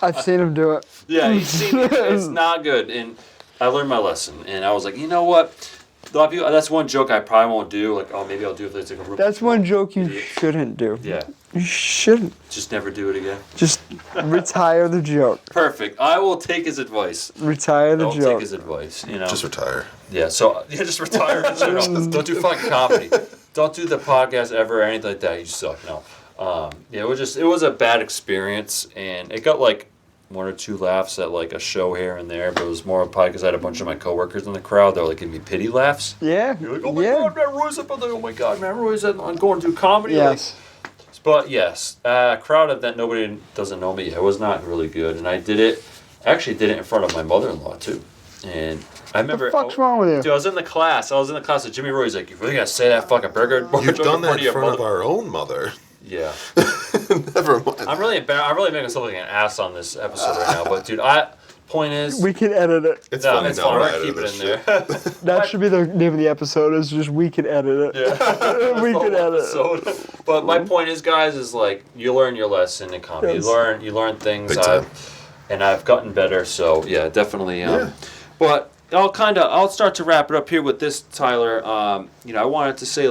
I've seen him do it.
Yeah, you've seen it. It's not good. And I learned my lesson. And I was like, you know what? A lot of people, that's one joke I probably won't do. Like, oh, maybe I'll do if it's like a
That's one joke you
Idiot.
shouldn't do.
Yeah,
You shouldn't.
just never do it again.
Just retire the joke.
Perfect. I will take his advice.
Retire the
Don't take
joke.
his advice, you know?
Just retire.
Yeah, so just retire in general. Don't do fucking comedy. Don't do the podcast ever or anything like that. You suck. No. Yeah, it was a bad experience, and it got like 1 or 2 laughs at like a show here and there, but it was more probably because I had a bunch of my coworkers in the crowd. They were like giving me pity laughs.
Yeah.
You're like, oh my
yeah.
god, Matt Roy's up. I'm like, oh my god, Matt Roy's on going to do comedy.
Yes.
Like, but yes, a crowd of that nobody doesn't know me. It was not really good, and I actually did it in front of my mother-in-law too, and. I remember.
What the fuck's wrong with you?
Dude, I was in the class with Jimmy Roy. He's like, you really gotta say that fucking burger?
You've
joke
done that
front
in
your
front of
mother-"
our own mother.
Yeah.
Never mind.
I'm really making myself like an ass on this episode right now. But dude, point is,
We can edit it.
It's
no,
funny.
it's
No,
fine.
we're
We're
editing
keep it
this
in
shit.
there.
That should be the name of the episode. Is just we can edit it.
Yeah.
We can edit it.
Episode. But my point is, guys, is like you learn your lesson in comedy.
Yes.
You learn things.
Big time.
I've gotten better. So yeah, definitely. But I'll start to wrap it up here with this, Tyler. I wanted to say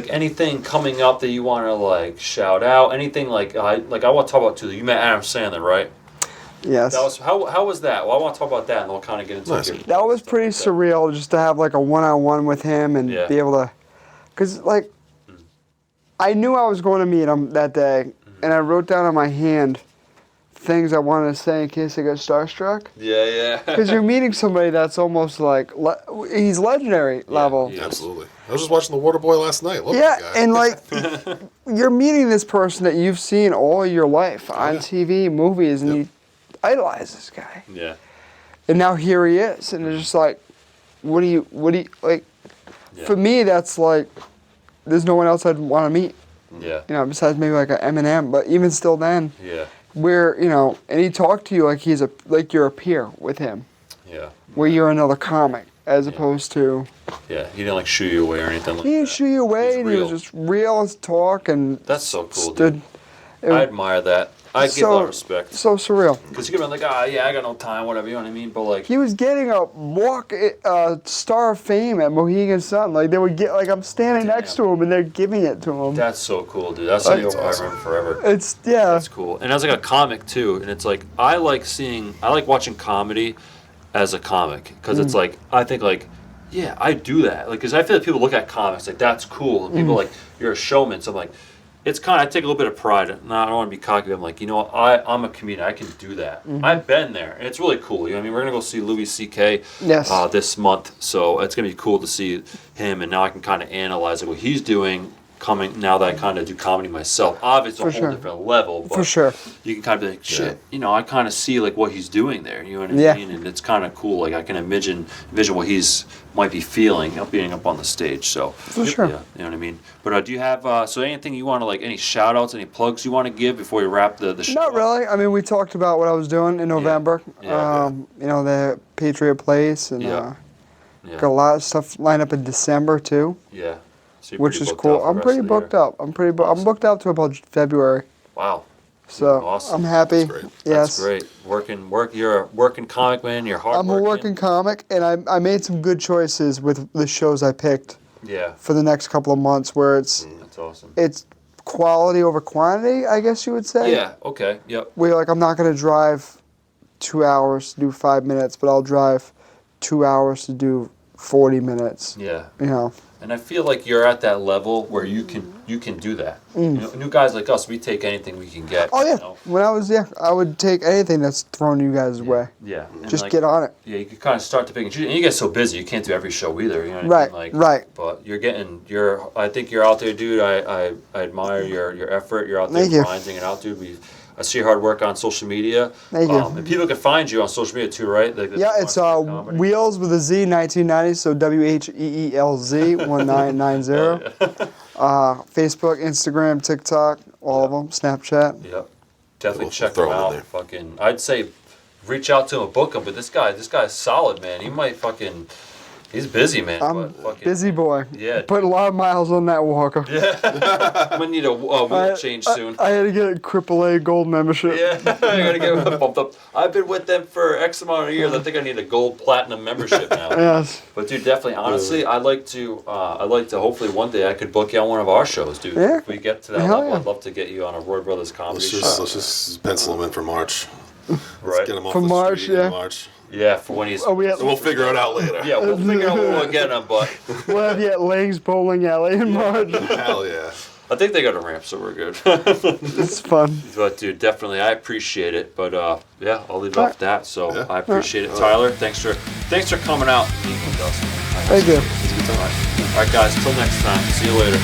anything coming up that you want to like shout out. Anything I want to talk about too. You met Adam Sandler, right?
Yes.
That was how was that? Well, I want to talk about that, and then we'll kind of get into
Nice.
it.
That was pretty surreal just to have like a one-on-one with him and
Yeah.
be able to, because like, I knew I was going to meet him that day, and I wrote down on my hand things I wanted to say in case I got starstruck.
Yeah.
Because you're meeting somebody that's almost like he's legendary level.
yeah.
Absolutely. I was just watching The Waterboy last night. Love
Yeah,
that guy.
and like you're meeting this person that you've seen all your life on
yeah.
TV, movies, and you idolize this guy.
Yeah.
And now here he is, and it's just like, what do you like?
Yeah.
For me, that's like, there's no one else I'd want to meet,
Yeah.
besides maybe like an Eminem. But even still, then,
Yeah.
where and he talked to you like you're a peer with him,
Yeah.
where you're another comic, as opposed to
Yeah. He didn't like shoo you away or anything like
he didn't
that.
shoo you away,
He's
and he was
real.
just real as talk and
That's so cool,
stood.
dude.
It
I
was
admire that. I give a lot of respect.
so surreal.
Because you could be like, yeah, I got no time, whatever, you know what I mean? But like,
He was getting a Star of Fame at Mohegan Sun. Like they would get, like I'm standing next to him and they're giving it to him.
that's so cool, dude. That's something
That's
I
awesome.
remember forever.
It's
That's cool. And as like a comic too, and it's like I like watching comedy as a comic because it's like I think like yeah, I do that. Like, because I feel like people look at comics like that's cool, and people like you're a showman. So I'm like, it's kind of I take a little bit of pride. No, I don't want to be cocky. I'm like, you know, I'm a comedian. I can do that. I've been there, and it's really cool. You know what I mean? We're gonna go see Louis C.K.
Yes.
This month, so it's gonna be cool to see him, and now I can kind of analyze like, what he's doing. Coming now that I kind of do comedy myself, obviously it's a whole different level. But
For sure.
you can kind of be like, shit, you know, I kind of see like what he's doing there. You know what I
Yeah.
mean? And it's kind of cool. Like I can envision what he's might be feeling being up on the stage. So
For sure.
yeah, you know what I mean. But do you have so anything you want to like any shout outs, any plugs you want to give before we wrap the show?
Not
up?
really. I mean, we talked about what I was doing in November.
Yeah.
You know, the Patriot Place, and
Yeah.
got a lot of stuff lined up in December too.
Yeah. So you're
Which
pretty
is
booked
cool.
out for the
I'm
rest
pretty
of the
booked
year.
up. I'm pretty
Awesome.
I'm booked out to about February.
Wow.
So
Awesome.
I'm happy.
That's great.
Yes.
That's great. You're a working comic, man. You're hard.
I'm a working comic, and I made some good choices with the shows I picked
Yeah.
for the next couple of months, where
That's awesome.
it's quality over quantity, I guess you would say.
Yeah. Okay. Yep.
Where like I'm not gonna drive 2 hours to do 5 minutes, but I'll drive 2 hours to do 40 minutes.
Yeah.
You know.
And I feel like you're at that level where you can do that. You know, new guys like us, we take anything we can get.
Oh yeah.
You know?
When I was I would take anything that's thrown you guys' way.
Yeah. And
Just
like,
get on it.
Yeah, you can kind of start to pick and choose. And you get so busy, you can't do every show either. You know what
Right,
I mean? Like,
right.
But I think you're out there, dude. I admire your effort. You're out there
Thank you.
grinding it out, dude. I see your hard work on social media.
Thank you.
And people can find you on social media too, right? Like,
Yeah, it's Wheels with a Z 1990, so WHEELZ 1990. Facebook, Instagram, TikTok, all of them, Snapchat.
Yep. Definitely
We'll
check
throw
him
him in
out.
there.
Fucking, I'd say reach out to him, book him. But this guy's solid, man. He might fucking, he's busy, man.
I'm
but fucking,
busy boy.
Yeah.
Put a lot of miles on that walker.
I'm gonna need a wheel change soon.
I had to get a AAA gold membership.
Yeah, I gotta get bumped up. I've been with them for X amount of years. I think I need a gold platinum membership now.
Yes.
But dude, definitely, honestly, I'd like to hopefully one day I could book you on one of our shows, dude.
Yeah.
If we get to that
Hell
level,
yeah.
I'd love to get you on a Roy Brothers comedy show.
Let's just pencil him in for March. Let's
Right.
get him off
For
the
March,
street
yeah.
in March.
Yeah, for when he's.
Oh, we have,
We'll figure it out later.
Yeah, we'll figure out when we'll get him, but
we'll have you at Lang's Bowling Alley in March.
Hell yeah.
I think they got a ramp, so we're good.
It's fun.
But dude, definitely, I appreciate it. But yeah, I'll leave it off at that. So
Yeah.
I appreciate it, Tyler. Thanks for coming out and meeting with us.
Thank you.
All right, guys. Till next time. See you later.